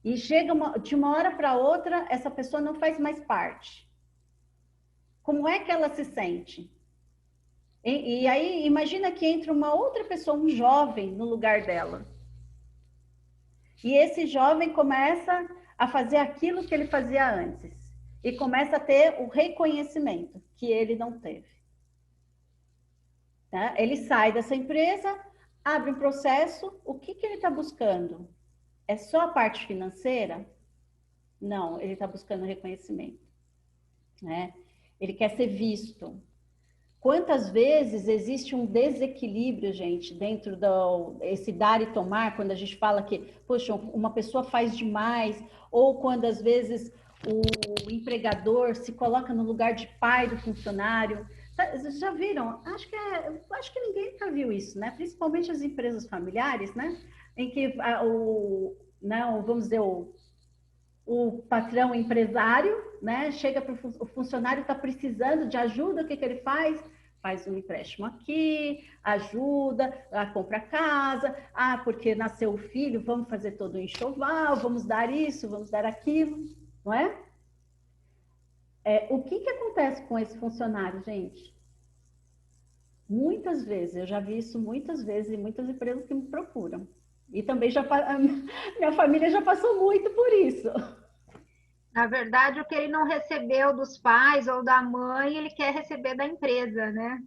e chega de uma hora para outra, essa pessoa não faz mais parte. Como é que ela se sente? E aí, imagina que entra uma outra pessoa, um jovem, no lugar dela. E esse jovem começa a fazer aquilo que ele fazia antes. E começa a ter o reconhecimento que ele não teve. Tá? Ele sai dessa empresa, abre um processo, o que ele está buscando? É só a parte financeira? Não, ele está buscando reconhecimento. Né? Ele quer ser visto. Quantas vezes existe um desequilíbrio, gente, dentro esse dar e tomar, quando a gente fala que, poxa, uma pessoa faz demais, ou quando às vezes o empregador se coloca no lugar de pai do funcionário. Vocês já viram? Acho que ninguém nunca viu isso, né? Principalmente as empresas familiares, né? Em que vamos dizer, o patrão empresário, né? Chega para o funcionário, está precisando de ajuda, o que ele faz? Faz um empréstimo aqui, ajuda, compra casa, porque nasceu o filho, vamos fazer todo um enxoval, vamos dar isso, vamos dar aquilo, não é? O que acontece com esse funcionário, gente? Muitas vezes, eu já vi isso muitas vezes em muitas empresas que me procuram. E também minha família já passou muito por isso. Na verdade, o que ele não recebeu dos pais ou da mãe, ele quer receber da empresa, né?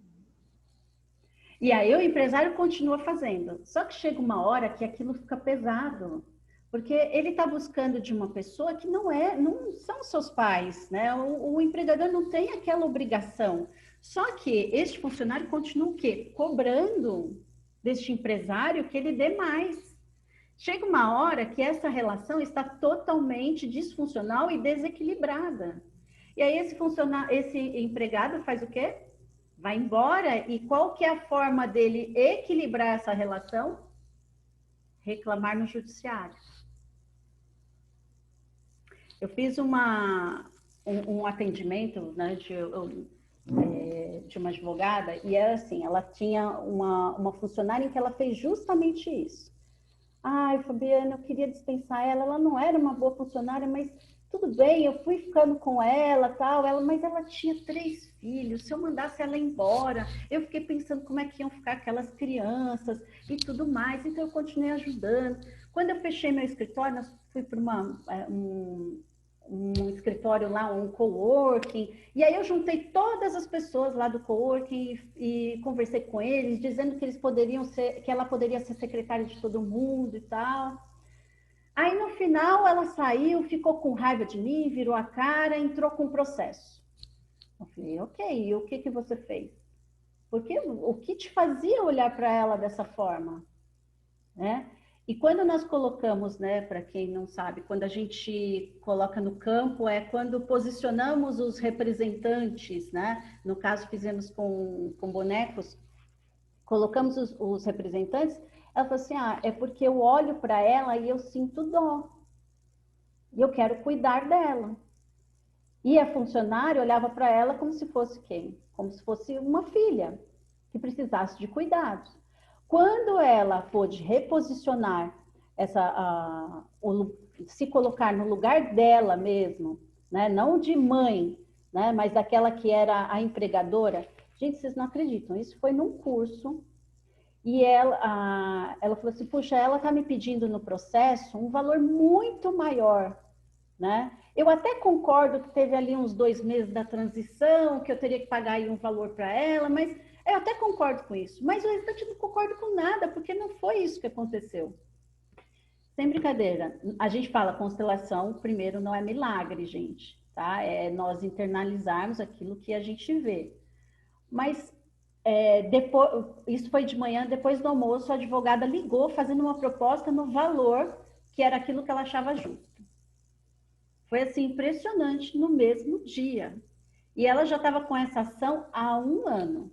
E aí o empresário continua fazendo. Só que chega uma hora que aquilo fica pesado. Porque ele está buscando de uma pessoa que não são seus pais, né? O empregador não tem aquela obrigação. Só que este funcionário continua o quê? Cobrando deste empresário que ele dê mais. Chega uma hora que essa relação está totalmente disfuncional e desequilibrada. E aí esse empregado faz o quê? Vai embora. E qual que é a forma dele equilibrar essa relação? Reclamar no judiciário. Eu fiz um atendimento, né, de uma advogada, e era assim, ela tinha uma funcionária em que ela fez justamente isso. Ai, Fabiana, eu queria dispensar ela não era uma boa funcionária, mas tudo bem, eu fui ficando com ela, tal, mas ela tinha 3 filhos, se eu mandasse ela embora, eu fiquei pensando como é que iam ficar aquelas crianças e tudo mais, então eu continuei ajudando. Quando eu fechei meu escritório, eu fui para um escritório lá, um coworking, e aí eu juntei todas as pessoas lá do coworking e conversei com eles, dizendo que que ela poderia ser secretária de todo mundo e tal. Aí no final ela saiu, ficou com raiva de mim, virou a cara, entrou com processo. Eu falei, ok, e o que você fez? Porque o que te fazia olhar para ela dessa forma, né? E quando nós colocamos, né, para quem não sabe, quando a gente coloca no campo, é quando posicionamos os representantes, né? No caso, fizemos com bonecos, colocamos os representantes, ela falou assim, é porque eu olho para ela e eu sinto dó. E eu quero cuidar dela. E a funcionária olhava para ela como se fosse quem? Como se fosse uma filha, que precisasse de cuidados. Quando ela pôde reposicionar se colocar no lugar dela mesmo, né? Não de mãe, né? Mas daquela que era a empregadora. Gente, vocês não acreditam, isso foi num curso. E ela falou assim, puxa, ela está me pedindo no processo um valor muito maior, né? Eu até concordo que teve ali uns 2 meses da transição, que eu teria que pagar aí um valor para ela, mas eu até concordo com isso. Mas o restante não concordo com nada, porque não foi isso que aconteceu. Sem brincadeira, a gente fala constelação, primeiro não é milagre, gente, tá? É nós internalizarmos aquilo que a gente vê. Mas depois, isso foi de manhã, depois do almoço, a advogada ligou fazendo uma proposta no valor que era aquilo que ela achava justo. Foi assim, impressionante, no mesmo dia. E ela já estava com essa ação há 1 ano.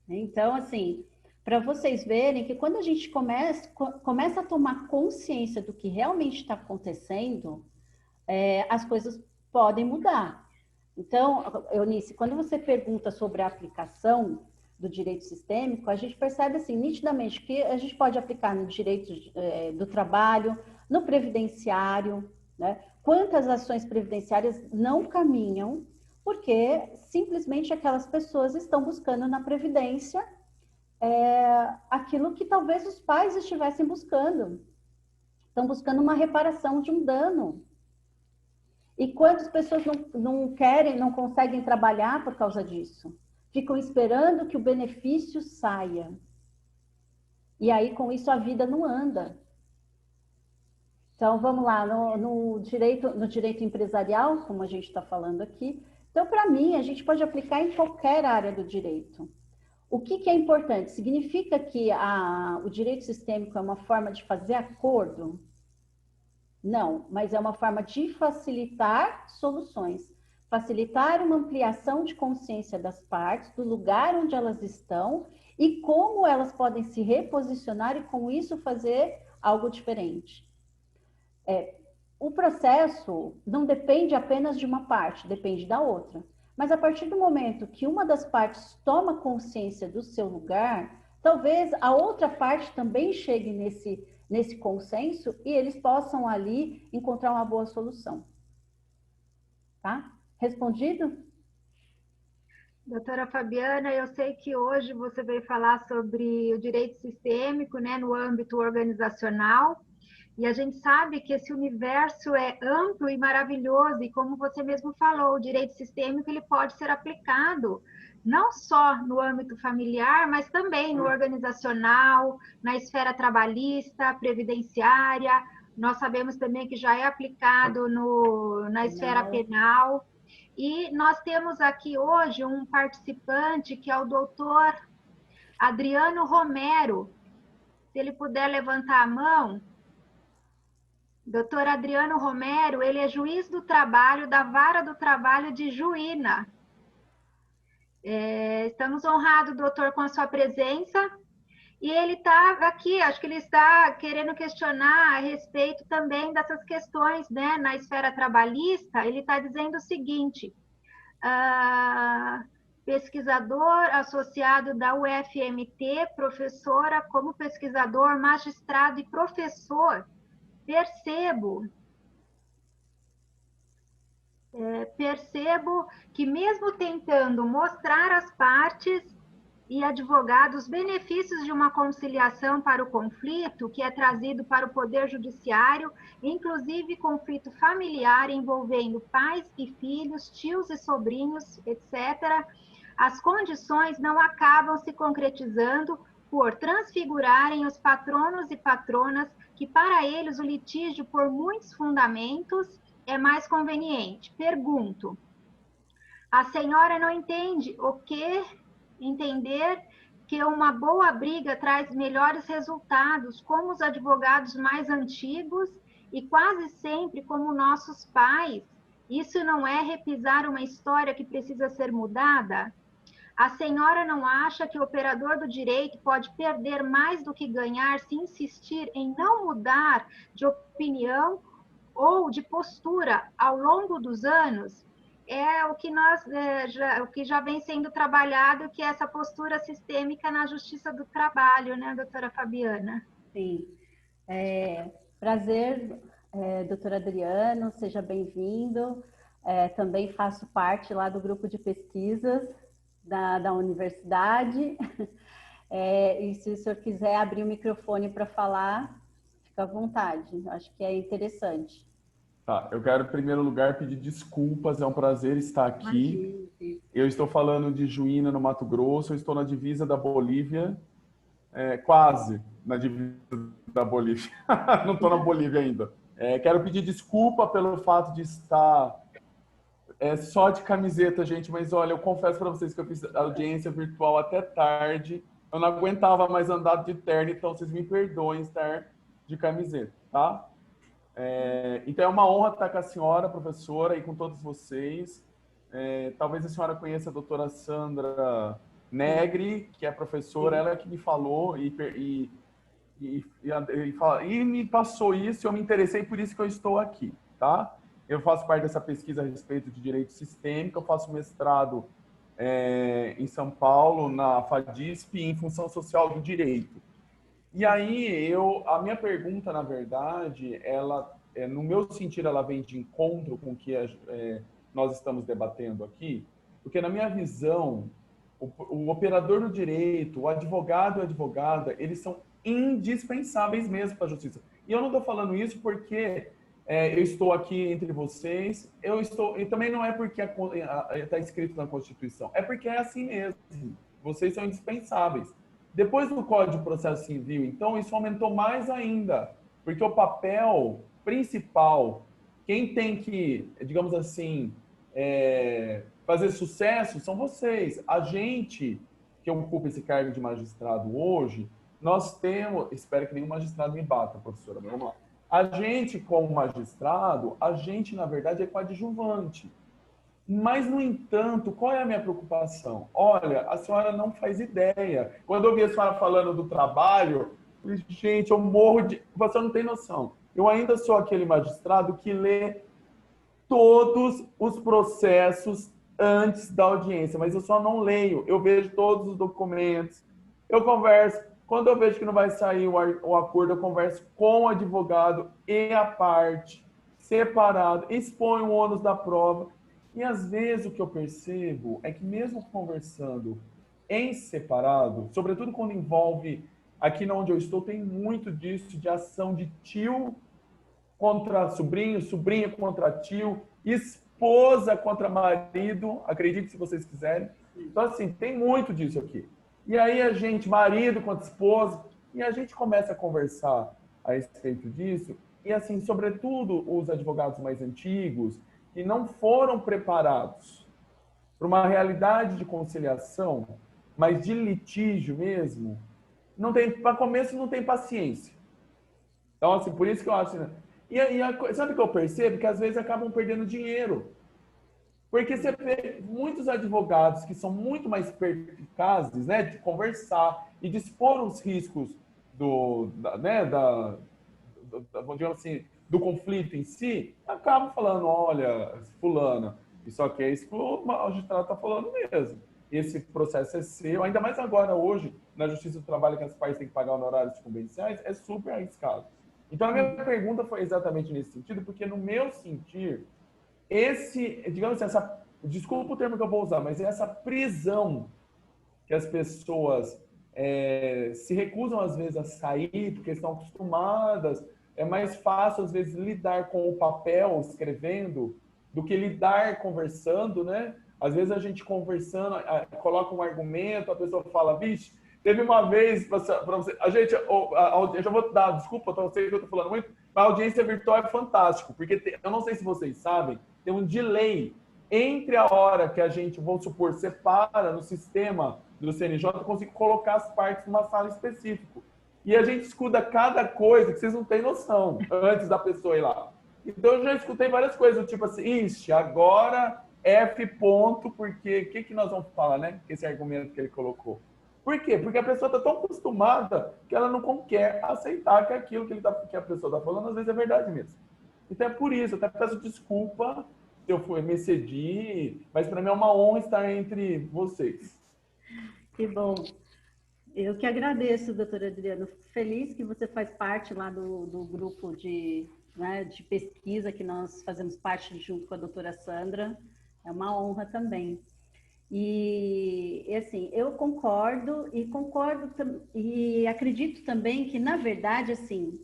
Então, assim, para vocês verem que quando a gente começa a tomar consciência do que realmente está acontecendo, as coisas podem mudar. Então, Eunice, quando você pergunta sobre a aplicação do direito sistêmico, a gente percebe assim, nitidamente que a gente pode aplicar no direito do trabalho, no previdenciário, né? Quantas ações previdenciárias não caminham porque simplesmente aquelas pessoas estão buscando na previdência aquilo que talvez os pais estivessem buscando. Estão buscando uma reparação de um dano. E quantas pessoas não querem, não conseguem trabalhar por causa disso? Ficam esperando que o benefício saia. E aí, com isso, a vida não anda. Então, vamos lá, no direito empresarial, como a gente está falando aqui. Então, para mim, a gente pode aplicar em qualquer área do direito. O que é importante? Significa que o direito sistêmico é uma forma de fazer acordo? Não, mas é uma forma de facilitar soluções. Facilitar uma ampliação de consciência das partes, do lugar onde elas estão e como elas podem se reposicionar e, com isso, fazer algo diferente. O processo não depende apenas de uma parte, depende da outra. Mas a partir do momento que uma das partes toma consciência do seu lugar, talvez a outra parte também chegue nesse consenso e eles possam ali encontrar uma boa solução. Tá? Respondido? Doutora Fabiana, eu sei que hoje você veio falar sobre o direito sistêmico, né, no âmbito organizacional, e a gente sabe que esse universo é amplo e maravilhoso, e como você mesmo falou, o direito sistêmico ele pode ser aplicado não só no âmbito familiar, mas também no organizacional, na esfera trabalhista, previdenciária. Nós sabemos também que já é aplicado na esfera penal. E nós temos aqui hoje um participante que é o doutor Adriano Romero. Se ele puder levantar a mão. Doutor Adriano Romero, ele é juiz do trabalho da Vara do Trabalho de Juína. Estamos honrados, doutor, com a sua presença. E ele está aqui, acho que ele está querendo questionar a respeito também dessas questões, né, na esfera trabalhista. Ele está dizendo o seguinte: pesquisador associado da UFMT, professora, como pesquisador, magistrado e professor, percebo que mesmo tentando mostrar às partes e advogados os benefícios de uma conciliação para o conflito que é trazido para o Poder Judiciário, inclusive conflito familiar envolvendo pais e filhos, tios e sobrinhos, etc., as condições não acabam se concretizando por transfigurarem os patronos e patronas que para eles o litígio por muitos fundamentos é mais conveniente. Pergunto, a senhora não entende o que entender que uma boa briga traz melhores resultados, como os advogados mais antigos e quase sempre como nossos pais? Isso não é repisar uma história que precisa ser mudada? A senhora não acha que o operador do direito pode perder mais do que ganhar se insistir em não mudar de opinião ou de postura ao longo dos anos? É o que o que já vem sendo trabalhado, que é essa postura sistêmica na Justiça do Trabalho, né, doutora Fabiana? Sim. Prazer, doutor Adriano, seja bem-vindo. Também faço parte lá do grupo de pesquisas da universidade. E se o senhor quiser abrir o microfone para falar, fica à vontade. Acho que é interessante. Tá, eu quero, em primeiro lugar, pedir desculpas, é um prazer estar aqui. Eu estou falando de Juína, no Mato Grosso, eu estou na divisa da Bolívia, quase na divisa da Bolívia, não estou na Bolívia ainda. Quero pedir desculpa pelo fato de estar só de camiseta, gente, mas olha, eu confesso para vocês que eu fiz audiência virtual até tarde, eu não aguentava mais andar de terno, então vocês me perdoem estar de camiseta, tá? Então é uma honra estar com a senhora, professora, e com todos vocês. Talvez a senhora conheça a doutora Sandra Negri, que é professora, ela que me falou e me passou isso, eu me interessei, por isso que eu estou aqui, tá? Eu faço parte dessa pesquisa a respeito de direito sistêmico, eu faço mestrado em São Paulo, na FADISP, em função social do direito. E aí, a minha pergunta, na verdade, no meu sentido, ela vem de encontro com o que nós estamos debatendo aqui, porque na minha visão, o operador do direito, o advogado e a advogada, eles são indispensáveis mesmo para a justiça. E eu não estou falando isso porque eu estou aqui entre vocês, e também não é porque está escrito na Constituição, é porque é assim mesmo. Vocês são indispensáveis. Depois do Código de Processo Civil, então, isso aumentou mais ainda, porque o papel principal, quem tem que, digamos assim, fazer sucesso são vocês. A gente que ocupa esse cargo de magistrado hoje, nós temos... Espero que nenhum magistrado me bata, professora, mas vamos lá. A gente, como magistrado, a gente, na verdade, é coadjuvante. Mas, no entanto, qual é a minha preocupação? Olha, a senhora não faz ideia. Quando eu vi a senhora falando do trabalho, gente, eu morro de... Você não tem noção. Eu ainda sou aquele magistrado que lê todos os processos antes da audiência, mas eu só não leio. Eu vejo todos os documentos, eu converso. Quando eu vejo que não vai sair o acordo, eu converso com o advogado e a parte, separado, exponho o ônus da prova. E, às vezes, o que eu percebo é que, mesmo conversando em separado, sobretudo quando envolve, aqui onde eu estou, tem muito disso, de ação de tio contra sobrinho, sobrinha contra tio, esposa contra marido, acredite se vocês quiserem. Então, assim, tem muito disso aqui. E aí a gente, marido contra esposa, e a gente começa a conversar a respeito disso, e, assim, sobretudo os advogados mais antigos, que não foram preparados para uma realidade de conciliação, mas de litígio mesmo, não tem, para começo, não tem paciência. Então, assim, por isso que eu acho... sabe o que eu percebo? Que às vezes acabam perdendo dinheiro. Porque você vê muitos advogados que são muito mais perspicazes, né, de conversar e de expor os riscos digamos assim, do conflito em si, acabam falando, olha, fulana, isso aqui é isso que o magistrado está falando mesmo. Esse processo é seu, ainda mais agora, hoje, na Justiça do Trabalho, que as partes têm que pagar honorários convenciais, é super arriscado. Então, a minha pergunta foi exatamente nesse sentido, porque no meu sentir, digamos assim, desculpa o termo que eu vou usar, mas essa prisão que as pessoas se recusam, às vezes, a sair, porque estão acostumadas, é mais fácil, às vezes, lidar com o papel, escrevendo, do que lidar conversando, né? Às vezes a gente conversando, coloca um argumento, a pessoa fala, vixe, teve uma vez, para você, eu já vou dar, desculpa, eu sei que eu estou falando muito, mas a audiência virtual é fantástico, porque eu não sei se vocês sabem, tem um delay entre a hora que a gente, vamos supor, separa no sistema do CNJ, eu consigo colocar as partes numa sala específica. E a gente escuta cada coisa que vocês não têm noção, antes da pessoa ir lá. Então, eu já escutei várias coisas, tipo assim, ixi, agora F ponto, porque o que nós vamos falar, né? Esse argumento que ele colocou. Por quê? Porque a pessoa está tão acostumada que ela não quer aceitar que aquilo que a pessoa está falando, às vezes, é verdade mesmo. Então, é por isso, eu até peço desculpa se eu me excedi, mas para mim é uma honra estar entre vocês. Que bom. Eu que agradeço, doutora Adriana. Feliz que você faz parte lá do grupo de pesquisa que nós fazemos parte junto com a doutora Sandra. É uma honra também. E assim, eu concordo e acredito também que, na verdade, assim,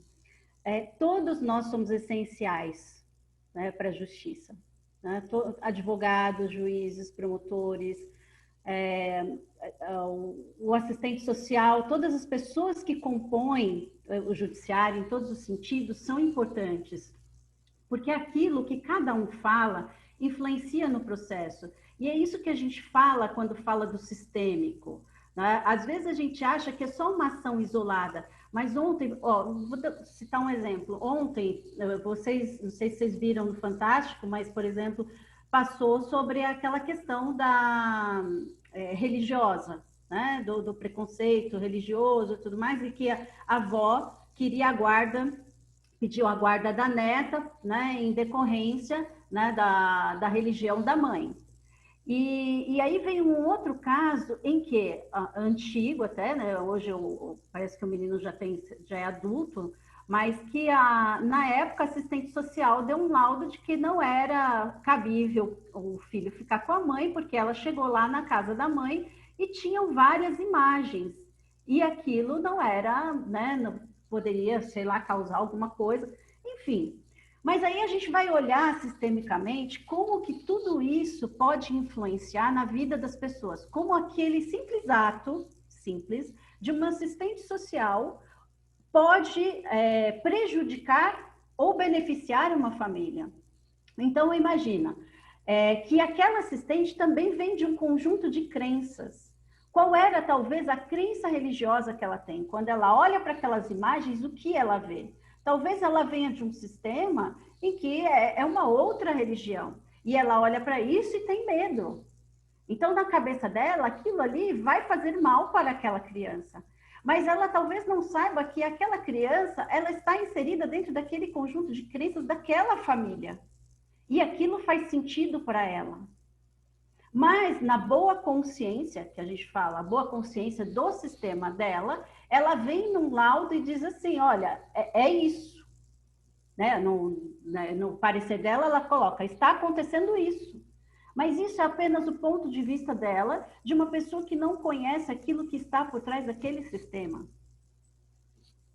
todos nós somos essenciais, né, para a justiça. Né? Advogados, juízes, promotores, o assistente social, todas as pessoas que compõem o judiciário, em todos os sentidos, são importantes. Porque aquilo que cada um fala influencia no processo. E é isso que a gente fala quando fala do sistêmico. Né? Às vezes a gente acha que é só uma ação isolada, mas ontem, vou citar um exemplo. Ontem, não sei se vocês viram no Fantástico, mas, por exemplo, passou sobre aquela questão da religiosa, né? do preconceito religioso e tudo mais, e que a avó queria pediu a guarda da neta, né? Em decorrência, né? da religião da mãe. E aí veio um outro caso em que, antigo até, né? Hoje parece que o menino já é adulto, mas que na época a assistente social deu um laudo de que não era cabível o filho ficar com a mãe, porque ela chegou lá na casa da mãe e tinham várias imagens. E aquilo não era, né? Não poderia, sei lá, causar alguma coisa, enfim. Mas aí a gente vai olhar sistemicamente como que tudo isso pode influenciar na vida das pessoas, como aquele simples ato, de uma assistente social pode prejudicar ou beneficiar uma família. Então, imagina que aquela assistente também vem de um conjunto de crenças. Qual era, talvez, a crença religiosa que ela tem? Quando ela olha para aquelas imagens, o que ela vê? Talvez ela venha de um sistema em que é uma outra religião. E ela olha para isso e tem medo. Então, na cabeça dela, aquilo ali vai fazer mal para aquela criança. Mas ela talvez não saiba que aquela criança, ela está inserida dentro daquele conjunto de crenças daquela família. E aquilo faz sentido para ela. Mas na boa consciência, que a gente fala, a boa consciência do sistema dela, ela vem num laudo e diz assim, olha, é isso. Né? No parecer dela, ela coloca, está acontecendo isso. Mas isso é apenas o ponto de vista dela, de uma pessoa que não conhece aquilo que está por trás daquele sistema.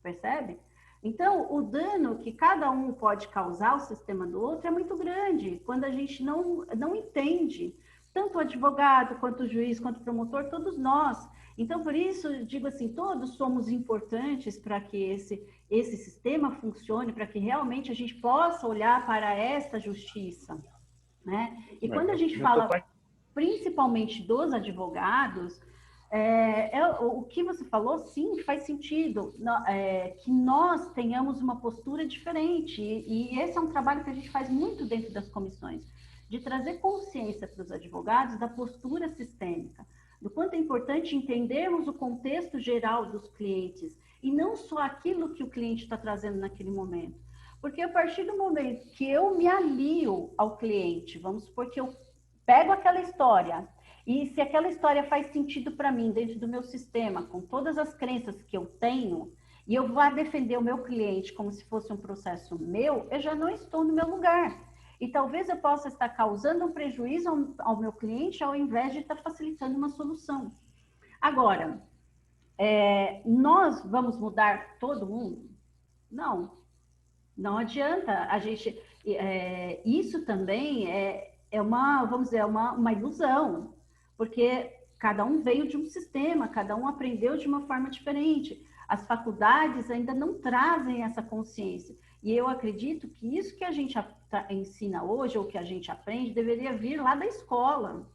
Percebe? Então, o dano que cada um pode causar ao sistema do outro é muito grande, quando a gente não entende. Tanto o advogado, quanto o juiz, quanto o promotor, todos nós. Então, por isso, eu digo assim, todos somos importantes para que esse sistema funcione, para que realmente a gente possa olhar para esta justiça. Né? E quando a gente fala principalmente dos advogados, o que você falou, sim, faz sentido, que nós tenhamos uma postura diferente. E esse é um trabalho que a gente faz muito dentro das comissões, de trazer consciência para os advogados da postura sistêmica. do quanto é importante entendermos o contexto geral dos clientes e não só aquilo que o cliente está trazendo naquele momento. Porque a partir do momento que eu me alio ao cliente, vamos supor que eu pego aquela história, e se aquela história faz sentido para mim dentro do meu sistema, com todas as crenças que eu tenho, e eu vou defender o meu cliente como se fosse um processo meu, eu já não estou no meu lugar. E talvez eu possa estar causando um prejuízo ao meu cliente ao invés de estar facilitando uma solução. Agora, nós vamos mudar todo mundo? Não. Não adianta. A gente, isso também é uma, vamos dizer, uma ilusão, porque cada um veio de um sistema, cada um aprendeu de uma forma diferente. As faculdades ainda não trazem essa consciência. E eu acredito que isso que a gente ensina hoje, ou que a gente aprende, deveria vir lá da escola,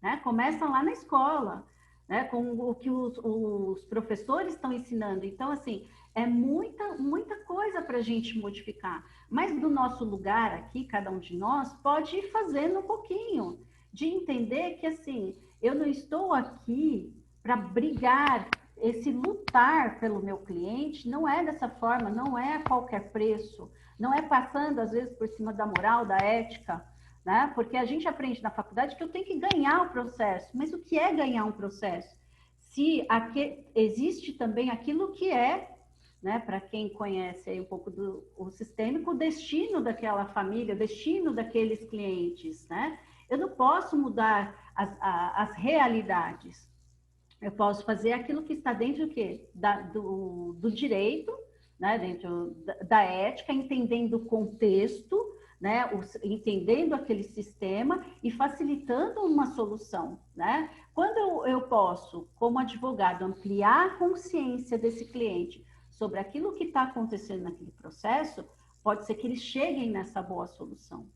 né? Começa lá na escola, né? Com o que os professores estão ensinando. Então, assim, é muita coisa para a gente modificar. Mas do nosso lugar aqui, cada um de nós pode ir fazendo um pouquinho, de entender que, assim, eu não estou aqui para brigar. Esse lutar pelo meu cliente não é dessa forma, não é a qualquer preço, não é passando, às vezes, por cima da moral, da ética, né? Porque a gente aprende na faculdade que eu tenho que ganhar o processo. Mas o que é ganhar um processo? Se existe também aquilo que é, né, para quem conhece aí um pouco do sistêmico, o destino daquela família, o destino daqueles clientes, né? Eu não posso mudar as realidades. Eu posso fazer aquilo que está dentro do quê? Do direito, né? Dentro da ética, entendendo o contexto, né? Entendendo aquele sistema e facilitando uma solução, né? Quando eu posso, como advogado, ampliar a consciência desse cliente sobre aquilo que está acontecendo naquele processo, pode ser que eles cheguem nessa boa solução.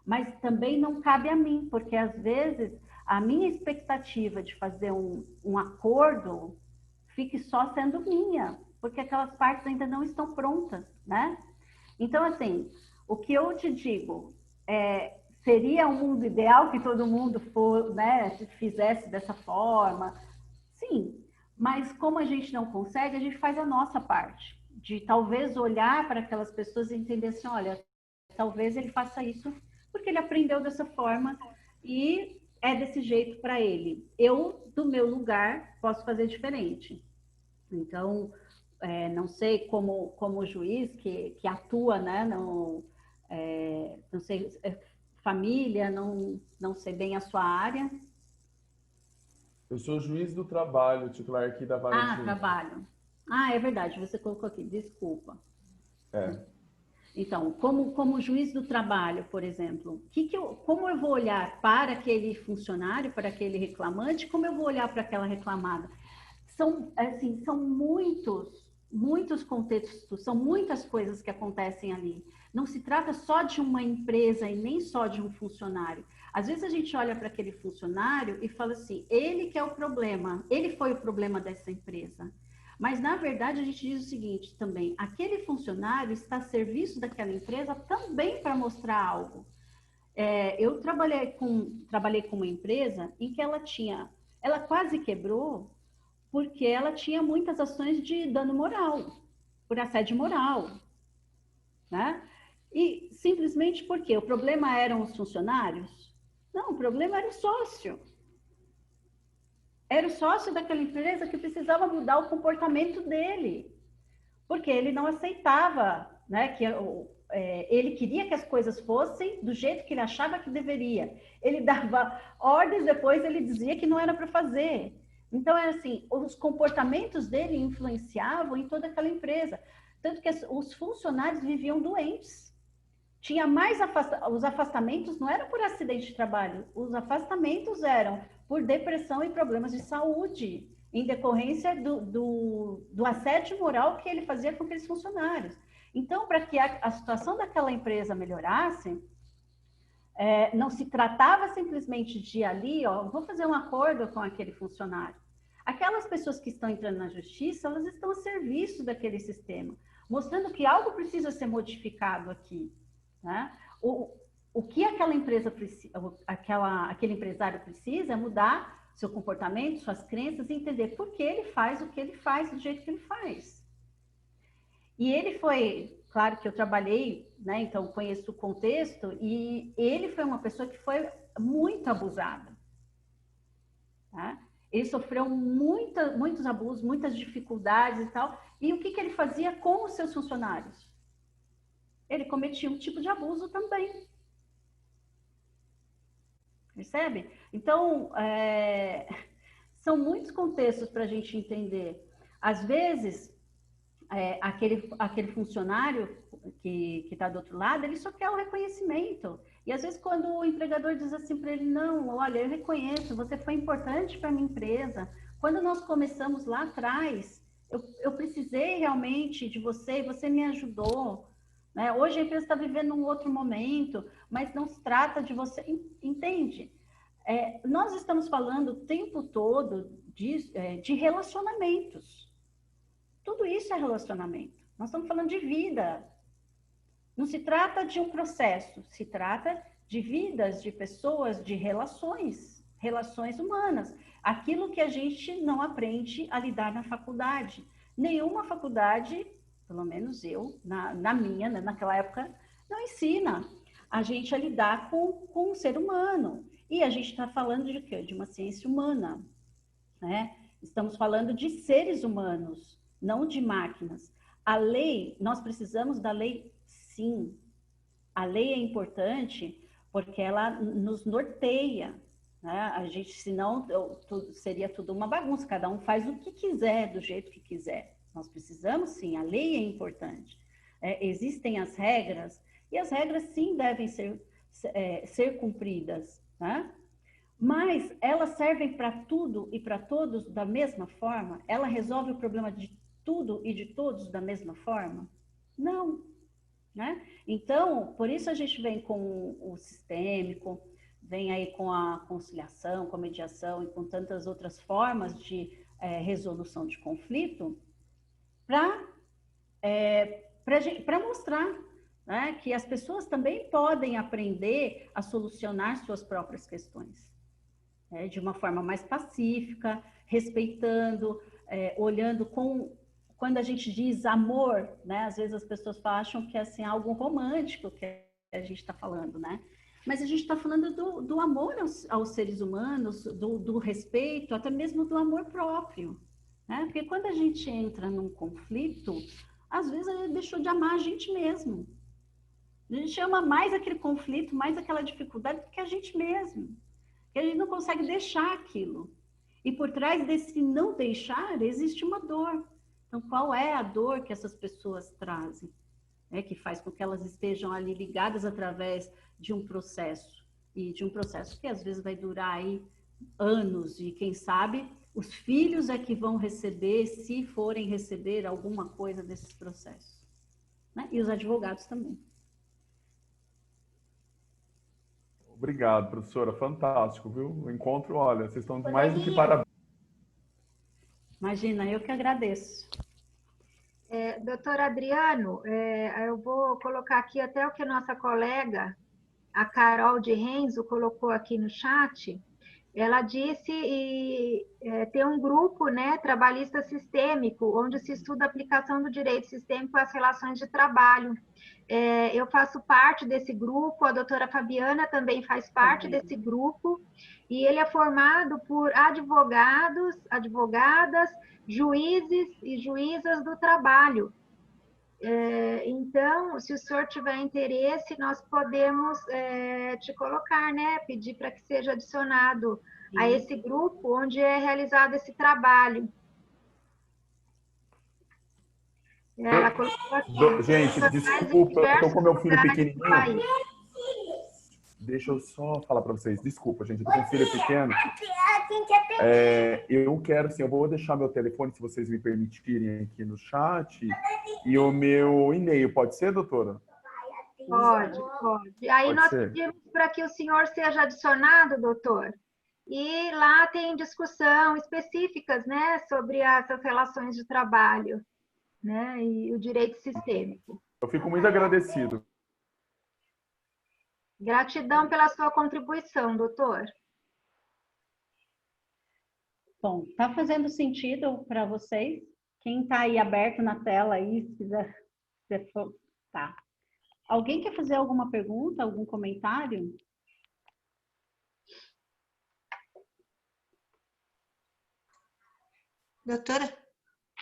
Mas também não cabe a mim, porque às vezes a minha expectativa de fazer um acordo fique só sendo minha, porque aquelas partes ainda não estão prontas, né? Então, assim, o que eu te digo, seria um mundo ideal que todo mundo fizesse dessa forma? Sim, mas como a gente não consegue, a gente faz a nossa parte, de talvez olhar para aquelas pessoas e entender assim, olha, talvez ele faça isso porque ele aprendeu dessa forma e é desse jeito para ele. Eu, do meu lugar, posso fazer diferente. Então, não sei como juiz que atua, né? Não sei, família, não sei bem a sua área. Eu sou juiz do trabalho, titular aqui da Vara de... Trabalho. É verdade, você colocou aqui, desculpa. Então, como juiz do trabalho, por exemplo, como eu vou olhar para aquele funcionário, para aquele reclamante, como eu vou olhar para aquela reclamada? São muitos contextos, são muitas coisas que acontecem ali. Não se trata só de uma empresa e nem só de um funcionário. Às vezes a gente olha para aquele funcionário e fala assim, ele que é o problema, ele foi o problema dessa empresa. Mas, na verdade, a gente diz o seguinte também, aquele funcionário está a serviço daquela empresa também para mostrar algo. Eu trabalhei com uma empresa em que ela quase quebrou porque ela tinha muitas ações de dano moral, por assédio moral, né? E simplesmente porque o problema eram os funcionários? Não, o problema era o sócio. Era o sócio daquela empresa que precisava mudar o comportamento dele, porque ele não aceitava, né, que ele queria que as coisas fossem do jeito que ele achava que deveria. Ele dava ordens, depois ele dizia que não era para fazer. Então, era assim, os comportamentos dele influenciavam em toda aquela empresa. Tanto que os funcionários viviam doentes. Tinha mais os afastamentos não eram por acidente de trabalho, os afastamentos eram por depressão e problemas de saúde, em decorrência do assédio moral que ele fazia com aqueles funcionários. Então, para que a situação daquela empresa melhorasse, não se tratava simplesmente de ali, vou fazer um acordo com aquele funcionário. Aquelas pessoas que estão entrando na justiça, elas estão a serviço daquele sistema, mostrando que algo precisa ser modificado aqui, né? O que aquela empresa precisa, aquele empresário precisa é mudar seu comportamento, suas crenças, e entender por que ele faz o que ele faz do jeito que ele faz. E ele foi, claro que eu trabalhei, né, então conheço o contexto, e ele foi uma pessoa que foi muito abusada. Tá? Ele sofreu muitos abusos, muitas dificuldades e tal. E o que ele fazia com os seus funcionários? Ele cometia um tipo de abuso também. Percebe? Então, são muitos contextos para a gente entender. Às vezes, aquele funcionário que está do outro lado, ele só quer o reconhecimento. E às vezes quando o empregador diz assim para ele, não, olha, eu reconheço, você foi importante para a minha empresa. Quando nós começamos lá atrás, eu precisei realmente de você, e você me ajudou. Né? Hoje a empresa está vivendo um outro momento, mas não se trata de você, entende? Nós estamos falando o tempo todo de relacionamentos. Tudo isso é relacionamento. Nós estamos falando de vida. Não se trata de um processo, se trata de vidas, de pessoas, de relações humanas. Aquilo que a gente não aprende a lidar na faculdade. Nenhuma faculdade, pelo menos eu, na minha, né, naquela época, não ensina a gente a lidar com o ser humano. E a gente está falando de quê? De uma ciência humana, né? Estamos falando de seres humanos, não de máquinas. A lei, nós precisamos da lei, sim. A lei é importante porque ela nos norteia, né? A gente, senão, seria tudo uma bagunça, cada um faz o que quiser, do jeito que quiser. Nós precisamos, sim, a lei é importante. Existem as regras, e as regras, sim, devem ser cumpridas, né? Mas elas servem para tudo e para todos da mesma forma? Ela resolve o problema de tudo e de todos da mesma forma? Não, né? Então, por isso a gente vem com o sistêmico, vem aí com a conciliação, com a mediação e com tantas outras formas de resolução de conflito, para mostrar, né, que as pessoas também podem aprender a solucionar suas próprias questões. De uma forma mais pacífica, respeitando, olhando quando a gente diz amor, né? Às vezes as pessoas acham que é assim, algo romântico que a gente está falando, né? Mas a gente está falando do amor aos seres humanos, do respeito, até mesmo do amor próprio, né? Porque quando a gente entra num conflito, às vezes a gente deixou de amar a gente mesmo. A gente ama mais aquele conflito, mais aquela dificuldade do que a gente mesmo. Que a gente não consegue deixar aquilo. E por trás desse não deixar, existe uma dor. Então, qual é a dor que essas pessoas trazem? Que faz com que elas estejam ali ligadas através de um processo. E de um processo que às vezes vai durar aí anos. E quem sabe, os filhos é que vão receber, se forem receber alguma coisa desses processos. Né? E os advogados também. Obrigado, professora. Fantástico, viu? O encontro, olha, vocês estão mais do que parabéns. Imagina, eu que agradeço. Doutor Adriano, eu vou colocar aqui até o que a nossa colega, a Carol de Renzo, colocou aqui no chat. Ela disse tem um grupo, né, trabalhista sistêmico, onde se estuda a aplicação do direito sistêmico às relações de trabalho. Eu faço parte desse grupo, a doutora Fabiana também faz parte desse grupo, e ele é formado por advogados, advogadas, juízes e juízas do trabalho. Então, se o senhor tiver interesse, nós podemos te colocar, né? Pedir para que seja adicionado a esse grupo onde é realizado esse trabalho. Ela colocou aqui, gente, desculpa, eu estou com meu filho pequenininho. Deixa eu só falar para vocês. Desculpa, gente, eu estou com um filho pequeno. Eu quero, sim, eu vou deixar meu telefone, se vocês me permitirem, aqui no chat. E o meu e-mail, pode ser, doutora? Pode. Aí nós pedimos para que o senhor seja adicionado, doutor. E lá tem discussão específicas, né, sobre essas relações de trabalho, né, e o direito sistêmico. Eu fico muito agradecido. Gratidão pela sua contribuição, doutor. Bom, tá fazendo sentido para vocês? Quem está aí aberto na tela aí, se quiser... Tá. Alguém quer fazer alguma pergunta, algum comentário? Doutora?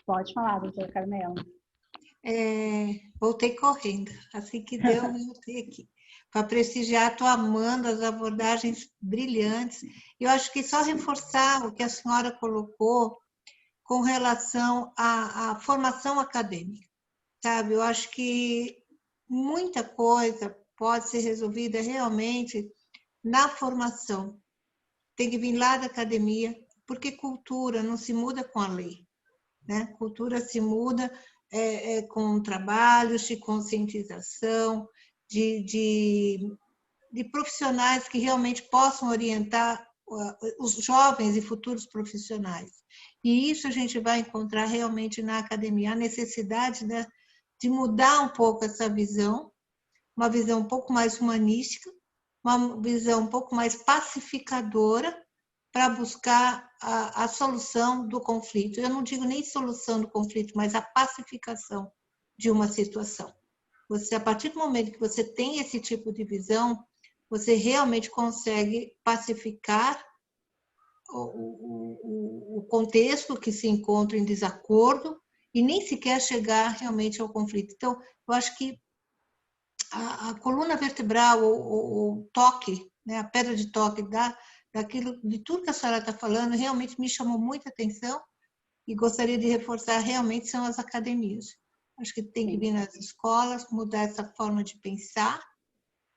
Pode falar, doutora Carmela. Voltei correndo. Assim que deu, eu voltei aqui. Para prestigiar, estou amando as abordagens brilhantes. Eu acho que só reforçar o que a senhora colocou com relação à formação acadêmica, sabe? Eu acho que muita coisa pode ser resolvida realmente na formação. Tem que vir lá da academia, porque cultura não se muda com a lei, né? Cultura se muda com trabalhos de conscientização, de profissionais que realmente possam orientar os jovens e futuros profissionais. E isso a gente vai encontrar realmente na academia, a necessidade, né, de mudar um pouco essa visão, uma visão um pouco mais humanística, uma visão um pouco mais pacificadora, para buscar a solução do conflito. Eu não digo nem solução do conflito, mas a pacificação de uma situação. Você, a partir do momento que você tem esse tipo de visão, você realmente consegue pacificar o contexto que se encontra em desacordo e nem sequer chegar realmente ao conflito. Então, eu acho que a coluna vertebral, o toque, né, a pedra de toque daquilo, de tudo que a senhora está falando, realmente me chamou muita atenção e gostaria de reforçar, realmente são as academias. Acho que tem que vir nas escolas, mudar essa forma de pensar,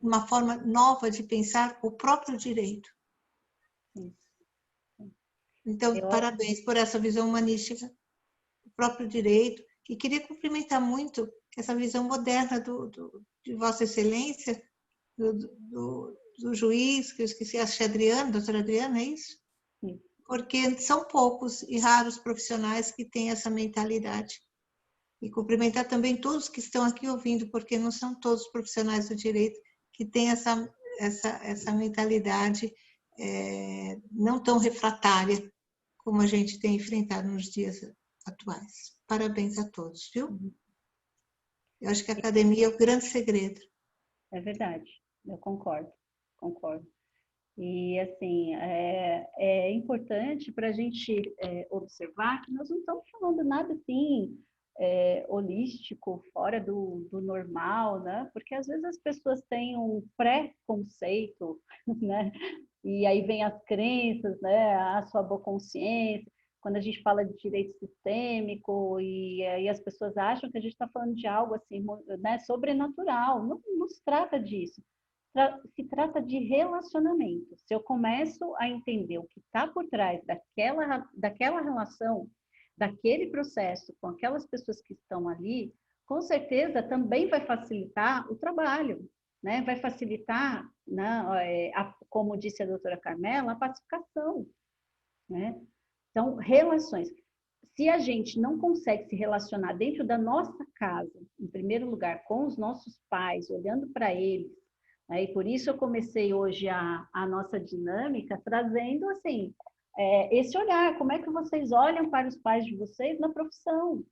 uma forma nova de pensar o próprio direito. Então, parabéns por essa visão humanística, o próprio direito, e queria cumprimentar muito essa visão moderna de Vossa Excelência, do juiz, que eu esqueci, acho que é Adriano, doutora Adriana, é isso? Sim. Porque são poucos e raros profissionais que têm essa mentalidade. E cumprimentar também todos que estão aqui ouvindo, porque não são todos os profissionais do direito que têm essa mentalidade não tão refratária como a gente tem enfrentado nos dias atuais. Parabéns a todos, viu? Eu acho que a academia é o grande segredo. É verdade, eu concordo. E, assim, é importante para a gente observar que nós não estamos falando nada, assim, holístico, fora do normal, né? Porque, às vezes, as pessoas têm um pré-conceito, né? E aí vem as crenças, né? A sua boa consciência. Quando a gente fala de direito sistêmico e aí as pessoas acham que a gente está falando de algo, assim, né? Sobrenatural. Não se trata disso. Se trata de relacionamento. Se eu começo a entender o que está por trás daquela relação, daquele processo com aquelas pessoas que estão ali, com certeza também vai facilitar o trabalho, né? Vai facilitar, né, como disse a doutora Carmela, a pacificação, né? Então, relações. Se a gente não consegue se relacionar dentro da nossa casa, em primeiro lugar, com os nossos pais, olhando para eles, e por isso eu comecei hoje a nossa dinâmica trazendo assim, esse olhar, como é que vocês olham para os pais de vocês na profissão?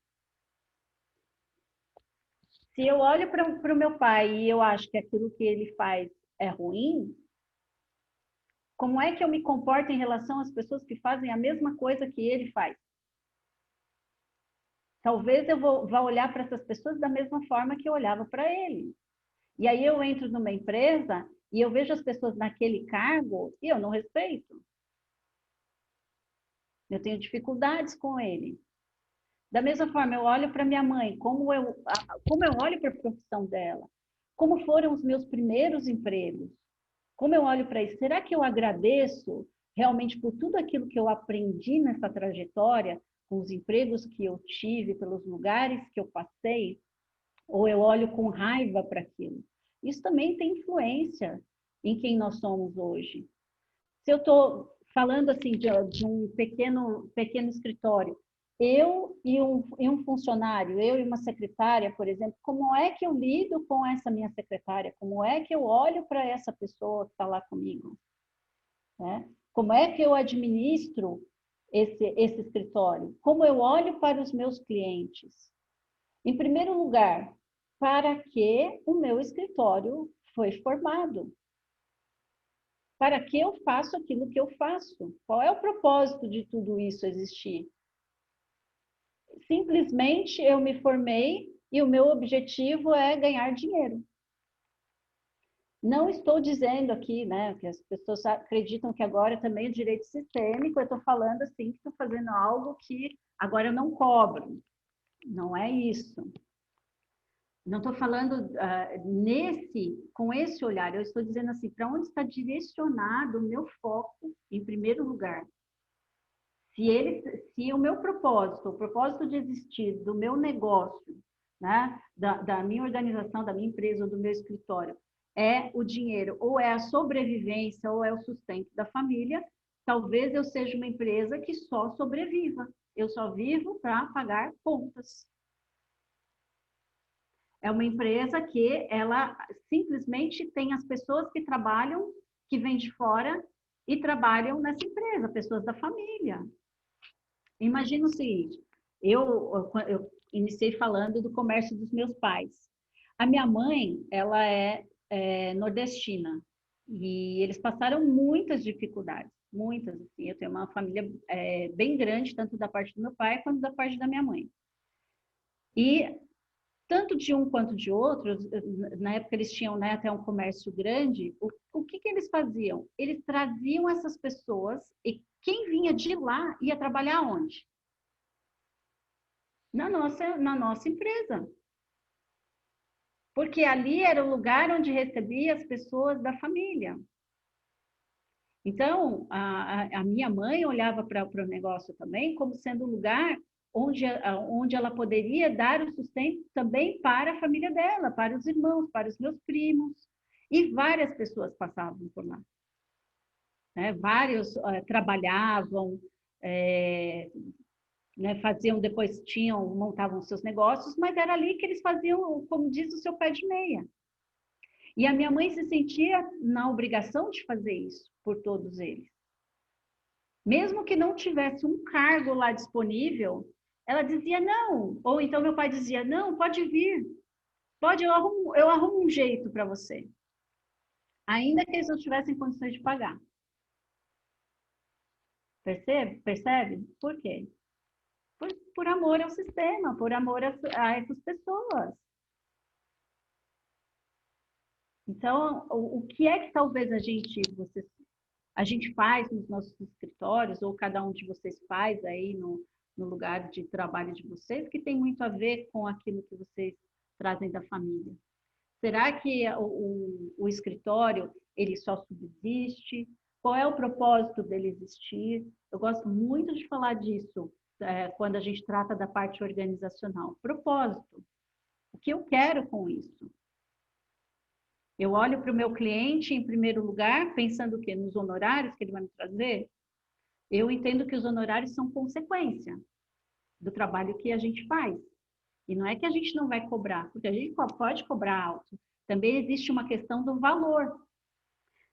Se eu olho para o meu pai e eu acho que aquilo que ele faz é ruim, como é que eu me comporto em relação às pessoas que fazem a mesma coisa que ele faz? Talvez eu vá olhar para essas pessoas da mesma forma que eu olhava para ele. E aí eu entro numa empresa e eu vejo as pessoas naquele cargo e eu não respeito. Eu tenho dificuldades com ele. Da mesma forma, eu olho para minha mãe, como eu olho para a profissão dela, como foram os meus primeiros empregos, como eu olho para isso. Será que eu agradeço realmente por tudo aquilo que eu aprendi nessa trajetória, com os empregos que eu tive, pelos lugares que eu passei? Ou eu olho com raiva para aquilo? Isso também tem influência em quem nós somos hoje. Se eu estou falando assim de um pequeno escritório, eu e um funcionário, eu e uma secretária, por exemplo, como é que eu lido com essa minha secretária? Como é que eu olho para essa pessoa que está lá comigo? Né? Como é que eu administro esse escritório? Como eu olho para os meus clientes? Em primeiro lugar, para que o meu escritório foi formado? Para que eu faço aquilo que eu faço? Qual é o propósito de tudo isso existir? Simplesmente eu me formei e o meu objetivo é ganhar dinheiro. Não estou dizendo aqui, né, que as pessoas acreditam que agora também é direito sistêmico, eu estou falando assim, que estou fazendo algo que agora eu não cobro. Não é isso. Não estou falando com esse olhar, eu estou dizendo assim, para onde está direcionado o meu foco, em primeiro lugar. Se o meu propósito, o propósito de existir do meu negócio, né, da minha organização, da minha empresa ou do meu escritório, é o dinheiro, ou é a sobrevivência, ou é o sustento da família, talvez eu seja uma empresa que só sobreviva. Eu só vivo para pagar contas. É uma empresa que ela simplesmente tem as pessoas que trabalham, que vêm de fora e trabalham nessa empresa, pessoas da família. Imagina o seguinte, eu iniciei falando do comércio dos meus pais. A minha mãe, ela é nordestina e eles passaram muitas dificuldades, muitas. Assim, eu tenho uma família bem grande, tanto da parte do meu pai quanto da parte da minha mãe. E tanto de um quanto de outro, na época eles tinham, né, até um comércio grande, o que eles faziam? Eles traziam essas pessoas e quem vinha de lá ia trabalhar onde? Na nossa empresa. Porque ali era o lugar onde recebia as pessoas da família. Então, a minha mãe olhava para o negócio também como sendo um lugar onde ela poderia dar o sustento também para a família dela, para os irmãos, para os meus primos. E várias pessoas passavam por lá. Né? Vários trabalhavam, né, faziam, depois montavam seus negócios, mas era ali que eles faziam, como diz, o seu pé de meia. E a minha mãe se sentia na obrigação de fazer isso por todos eles. Mesmo que não tivesse um cargo lá disponível, ela dizia não. Ou então meu pai dizia, não, pode vir. Pode, eu arrumo um jeito para você. Ainda que eles não tivessem condições de pagar. Percebe? Por quê? Por amor ao sistema, por amor a essas pessoas. Então, o que é que talvez a gente faz nos nossos escritórios, ou cada um de vocês faz aí no lugar de trabalho de vocês, que tem muito a ver com aquilo que vocês trazem da família? Será que o escritório, ele só subsiste? Qual é o propósito dele existir? Eu gosto muito de falar disso quando a gente trata da parte organizacional. Propósito. O que eu quero com isso? Eu olho para o meu cliente, em primeiro lugar, pensando o quê? Nos honorários que ele vai me trazer. Eu entendo que os honorários são consequência do trabalho que a gente faz. E não é que a gente não vai cobrar, porque a gente pode cobrar alto. Também existe uma questão do valor.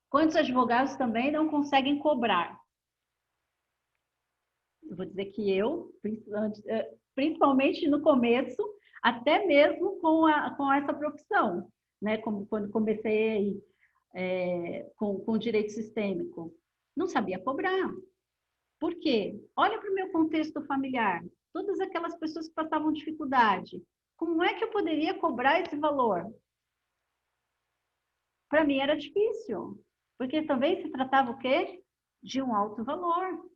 Quantos advogados também não conseguem cobrar? Eu vou dizer que principalmente no começo, até mesmo com essa profissão, né? Como quando comecei com direito sistêmico, não sabia cobrar. Por quê? Olha para o meu contexto familiar. Todas aquelas pessoas que passavam dificuldade. Como é que eu poderia cobrar esse valor? Para mim era difícil. Porque também se tratava o quê? De um alto valor.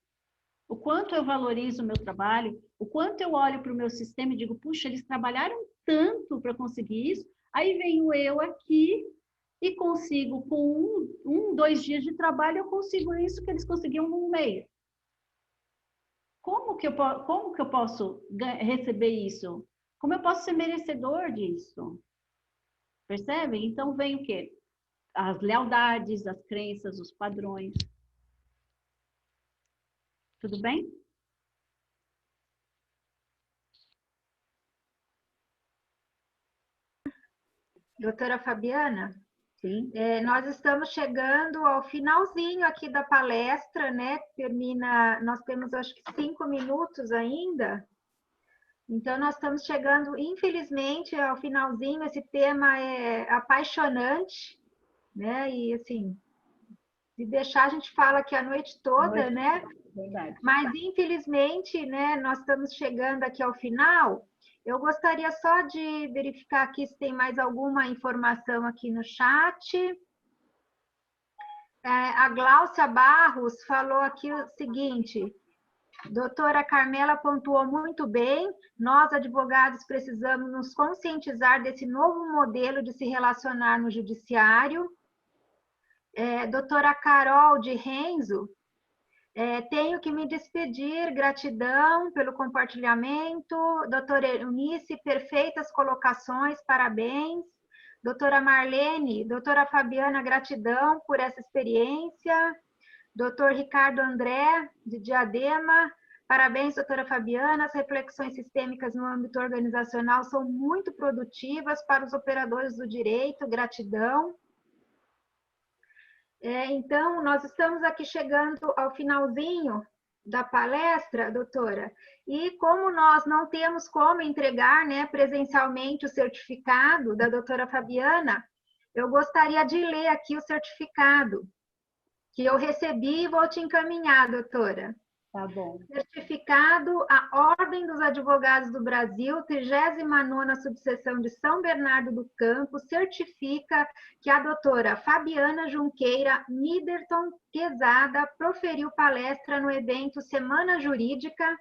O quanto eu valorizo o meu trabalho, o quanto eu olho para o meu sistema e digo, puxa, eles trabalharam tanto para conseguir isso, aí venho eu aqui e consigo, com 2 dias de trabalho, eu consigo isso que eles conseguiam num mês. Como que eu posso receber isso? Como eu posso ser merecedor disso? Percebem? Então vem o quê? As lealdades, as crenças, os padrões. Tudo bem? Doutora Fabiana, Sim. Nós estamos chegando ao finalzinho aqui da palestra, né? Termina, nós temos acho que 5 minutos ainda. Então, nós estamos chegando, infelizmente, ao finalzinho. Esse tema é apaixonante, né? E, assim, se deixar, a gente fala aqui a noite toda, né? Verdade. Mas, infelizmente, né, nós estamos chegando aqui ao final. Eu gostaria só de verificar aqui se tem mais alguma informação aqui no chat. A Gláucia Barros falou aqui o seguinte: doutora Carmela pontuou muito bem, nós, advogados, precisamos nos conscientizar desse novo modelo de se relacionar no judiciário. Doutora Carol de Renzo, tenho que me despedir, gratidão pelo compartilhamento. Doutora Eunice, perfeitas colocações, parabéns. Doutora Marlene, doutora Fabiana, gratidão por essa experiência. Doutor Ricardo André, de Diadema, parabéns, doutora Fabiana, as reflexões sistêmicas no âmbito organizacional são muito produtivas para os operadores do direito, gratidão. Então, nós estamos aqui chegando ao finalzinho da palestra, doutora, e como nós não temos como entregar, né, presencialmente o certificado da doutora Fabiana, eu gostaria de ler aqui o certificado que eu recebi e vou te encaminhar, doutora. Tá bom. Certificado à Ordem dos Advogados do Brasil, 39ª Subseção de São Bernardo do Campo, certifica que a doutora Fabiana Junqueira Middleton Quezada proferiu palestra no evento Semana Jurídica,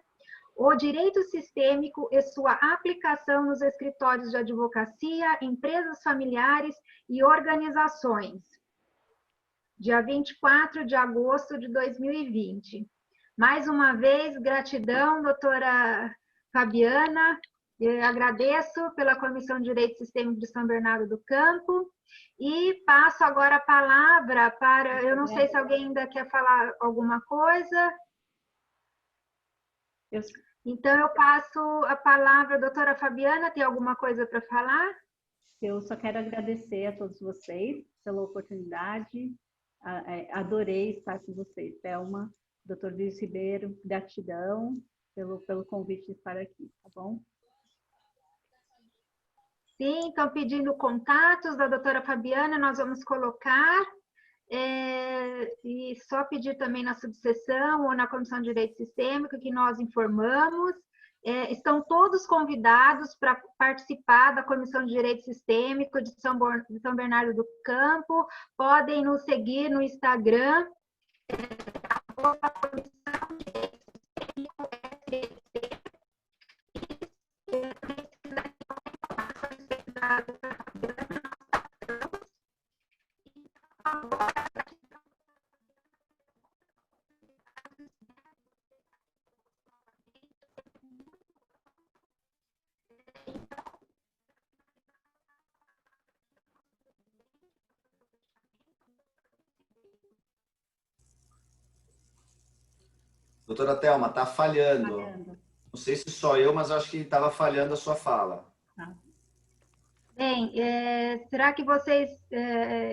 o Direito Sistêmico e sua aplicação nos escritórios de advocacia, empresas familiares e organizações, dia 24 de agosto de 2020. Mais uma vez, gratidão, doutora Fabiana. Eu agradeço pela Comissão de Direito Sistêmico de São Bernardo do Campo. E passo agora a palavra para... Eu não sei se alguém ainda quer falar alguma coisa. Então, eu passo a palavra à doutora Fabiana. Tem alguma coisa para falar? Eu só quero agradecer a todos vocês pela oportunidade. Adorei estar com vocês, Thelma. Doutor Luiz Ribeiro, gratidão pelo convite de estar aqui, tá bom? Sim, estão pedindo contatos da doutora Fabiana, nós vamos colocar. E só pedir também na subseção ou na Comissão de Direito Sistêmico que nós informamos. Estão todos convidados para participar da Comissão de Direito Sistêmico de São Bernardo do Campo. Podem nos seguir no Instagram, Doutora Thelma, está falhando. Não sei se só eu, mas acho que estava falhando a sua fala. Bem, será que vocês...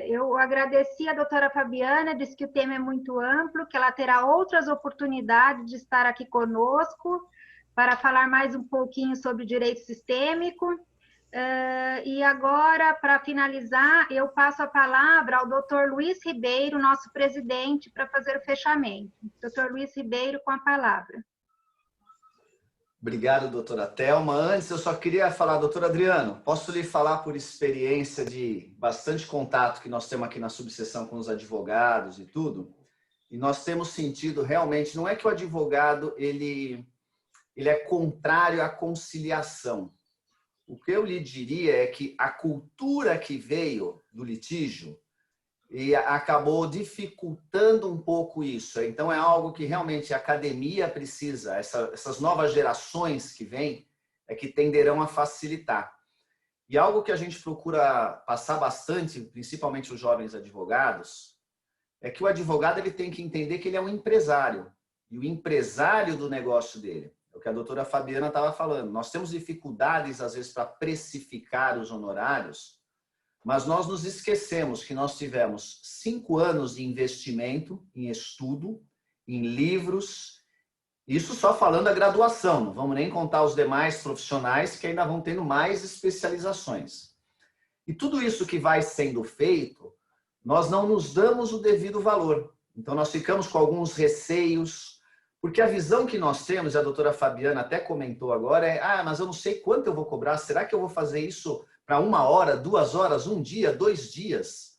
eu agradeci a doutora Fabiana, disse que o tema é muito amplo, que ela terá outras oportunidades de estar aqui conosco para falar mais um pouquinho sobre direito sistêmico. E agora, para finalizar, eu passo a palavra ao doutor Luiz Ribeiro, nosso presidente, para fazer o fechamento. Doutor Luiz Ribeiro, com a palavra. Obrigado, doutora Thelma. Antes, eu só queria falar, doutor Adriano, posso lhe falar por experiência de bastante contato que nós temos aqui na subseção com os advogados e tudo, e nós temos sentido realmente, não é que o advogado ele é contrário à conciliação. O que eu lhe diria é que a cultura que veio do litígio e acabou dificultando um pouco isso. Então, é algo que realmente a academia precisa, essas novas gerações que vêm, é que tenderão a facilitar. E algo que a gente procura passar bastante, principalmente os jovens advogados, é que o advogado ele tem que entender que ele é um empresário, e o empresário do negócio dele. É o que a doutora Fabiana estava falando. Nós temos dificuldades, às vezes, para precificar os honorários, mas nós nos esquecemos que nós tivemos 5 anos de investimento em estudo, em livros, isso só falando da graduação, não vamos nem contar os demais profissionais que ainda vão tendo mais especializações. E tudo isso que vai sendo feito, nós não nos damos o devido valor. Então, nós ficamos com alguns receios, porque a visão que nós temos, e a doutora Fabiana até comentou agora, é, mas eu não sei quanto eu vou cobrar, será que eu vou fazer isso para 1 hora, 2 horas, 1 dia, 2 dias?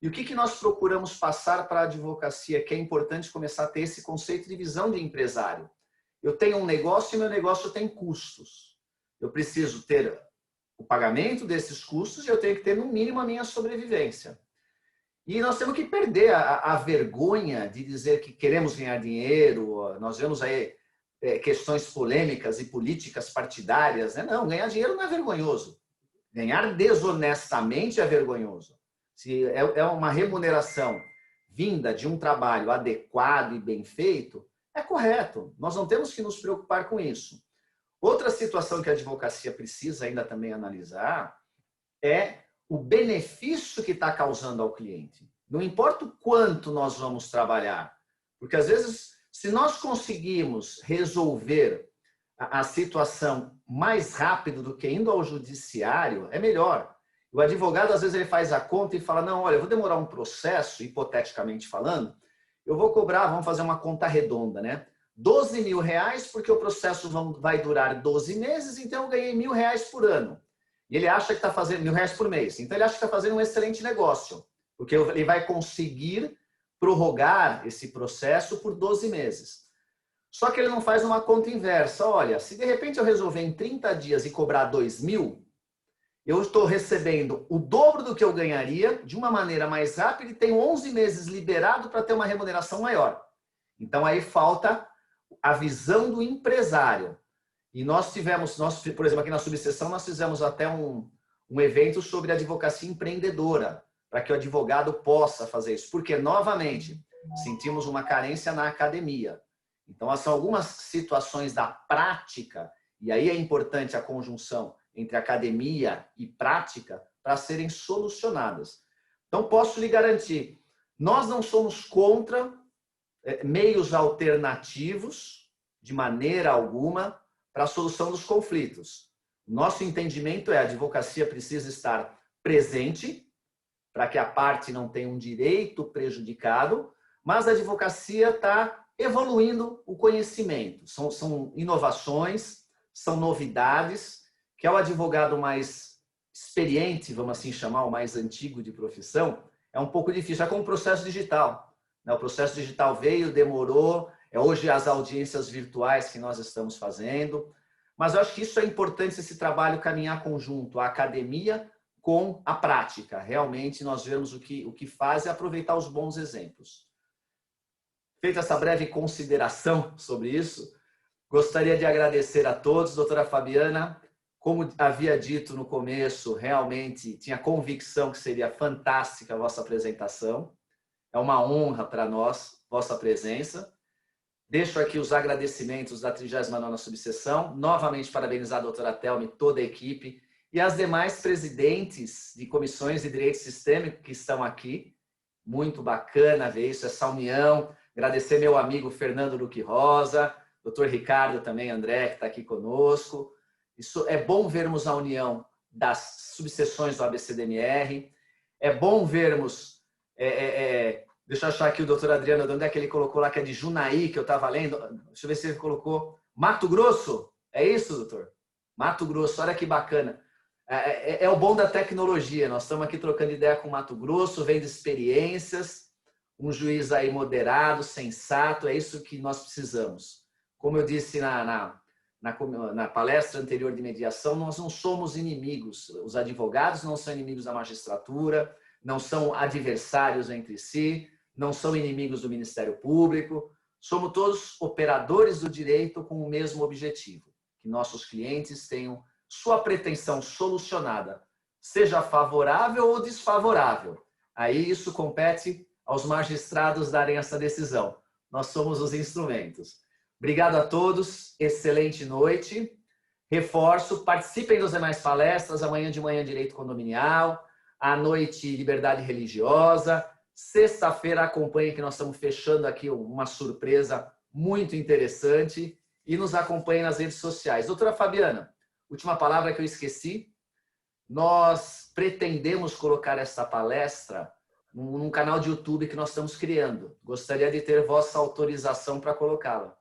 E o que nós procuramos passar para a advocacia, que é importante começar a ter esse conceito de visão de empresário. Eu tenho um negócio e meu negócio tem custos. Eu preciso ter o pagamento desses custos e eu tenho que ter, no mínimo, a minha sobrevivência. E nós temos que perder a vergonha de dizer que queremos ganhar dinheiro. Nós vemos aí questões polêmicas e políticas partidárias. Né? Não, ganhar dinheiro não é vergonhoso. Ganhar desonestamente é vergonhoso. Se é uma remuneração vinda de um trabalho adequado e bem feito, é correto. Nós não temos que nos preocupar com isso. Outra situação que a advocacia precisa ainda também analisar é o benefício que está causando ao cliente. Não importa o quanto nós vamos trabalhar, porque às vezes, se nós conseguimos resolver a situação mais rápido do que indo ao judiciário, é melhor. O advogado, às vezes, ele faz a conta e fala, não, olha, eu vou demorar um processo, hipoteticamente falando, eu vou cobrar, vamos fazer uma conta redonda, né? R$12.000, porque o processo vai durar 12 meses, então eu ganhei R$1.000 por ano. E ele acha que está fazendo R$1.000 por mês. Então ele acha que está fazendo um excelente negócio, porque ele vai conseguir prorrogar esse processo por 12 meses. Só que ele não faz uma conta inversa. Olha, se de repente eu resolver em 30 dias e cobrar R$2.000, eu estou recebendo o dobro do que eu ganharia de uma maneira mais rápida e tenho 11 meses liberado para ter uma remuneração maior. Então aí falta a visão do empresário. E nós tivemos, por exemplo, aqui na subseção, nós fizemos até um evento sobre advocacia empreendedora, para que o advogado possa fazer isso. Porque, novamente, sentimos uma carência na academia. Então, são algumas situações da prática, e aí é importante a conjunção entre academia e prática para serem solucionadas. Então, posso lhe garantir, nós não somos contra meios alternativos, de maneira alguma, para a solução dos conflitos. Nosso entendimento é que a advocacia precisa estar presente para que a parte não tenha um direito prejudicado, mas a advocacia está evoluindo o conhecimento. São inovações, são novidades, que é o advogado mais experiente, vamos assim chamar, o mais antigo de profissão, é um pouco difícil. É como o processo digital. O processo digital veio, demorou, hoje as audiências virtuais que nós estamos fazendo, mas eu acho que isso é importante, esse trabalho caminhar conjunto, a academia com a prática. Realmente nós vemos o que faz e aproveitar os bons exemplos. Feita essa breve consideração sobre isso, gostaria de agradecer a todos. Doutora Fabiana, como havia dito no começo, realmente tinha convicção que seria fantástica a vossa apresentação. É uma honra para nós, vossa presença. Deixo aqui os agradecimentos da 39ª subseção. Novamente parabenizar a doutora Thelma e toda a equipe e as demais presidentes de comissões de direito sistêmico que estão aqui. Muito bacana ver isso, essa união. Agradecer meu amigo Fernando Luque Rosa, doutor Ricardo também, André, que está aqui conosco. Isso é bom vermos a união das subseções do ABCDMR. É bom vermos... Deixa eu achar aqui o doutor Adriano, de onde é que ele colocou lá, que é de Junaí, que eu estava lendo. Deixa eu ver se ele colocou. Mato Grosso? É isso, doutor? Mato Grosso, olha que bacana. É o bom da tecnologia. Nós estamos aqui trocando ideia com Mato Grosso, vendo experiências, um juiz aí moderado, sensato, é isso que nós precisamos. Como eu disse na palestra anterior de mediação, nós não somos inimigos. Os advogados não são inimigos da magistratura, não são adversários entre si, não são inimigos do Ministério Público, somos todos operadores do direito com o mesmo objetivo, que nossos clientes tenham sua pretensão solucionada, seja favorável ou desfavorável. Aí isso compete aos magistrados darem essa decisão. Nós somos os instrumentos. Obrigado a todos, excelente noite. Reforço, participem das demais palestras, amanhã de manhã Direito Condominial, à noite Liberdade Religiosa. Sexta-feira, acompanhe que nós estamos fechando aqui uma surpresa muito interessante e nos acompanhe nas redes sociais. Doutora Fabiana, última palavra que eu esqueci. Nós pretendemos colocar essa palestra num canal de YouTube que nós estamos criando. Gostaria de ter vossa autorização para colocá-la.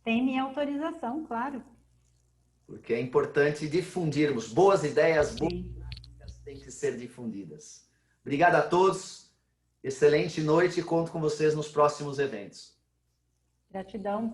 Tem minha autorização, claro. Porque é importante difundirmos boas ideias, boas práticas têm que ser difundidas. Obrigado a todos. Excelente noite e conto com vocês nos próximos eventos. Gratidão.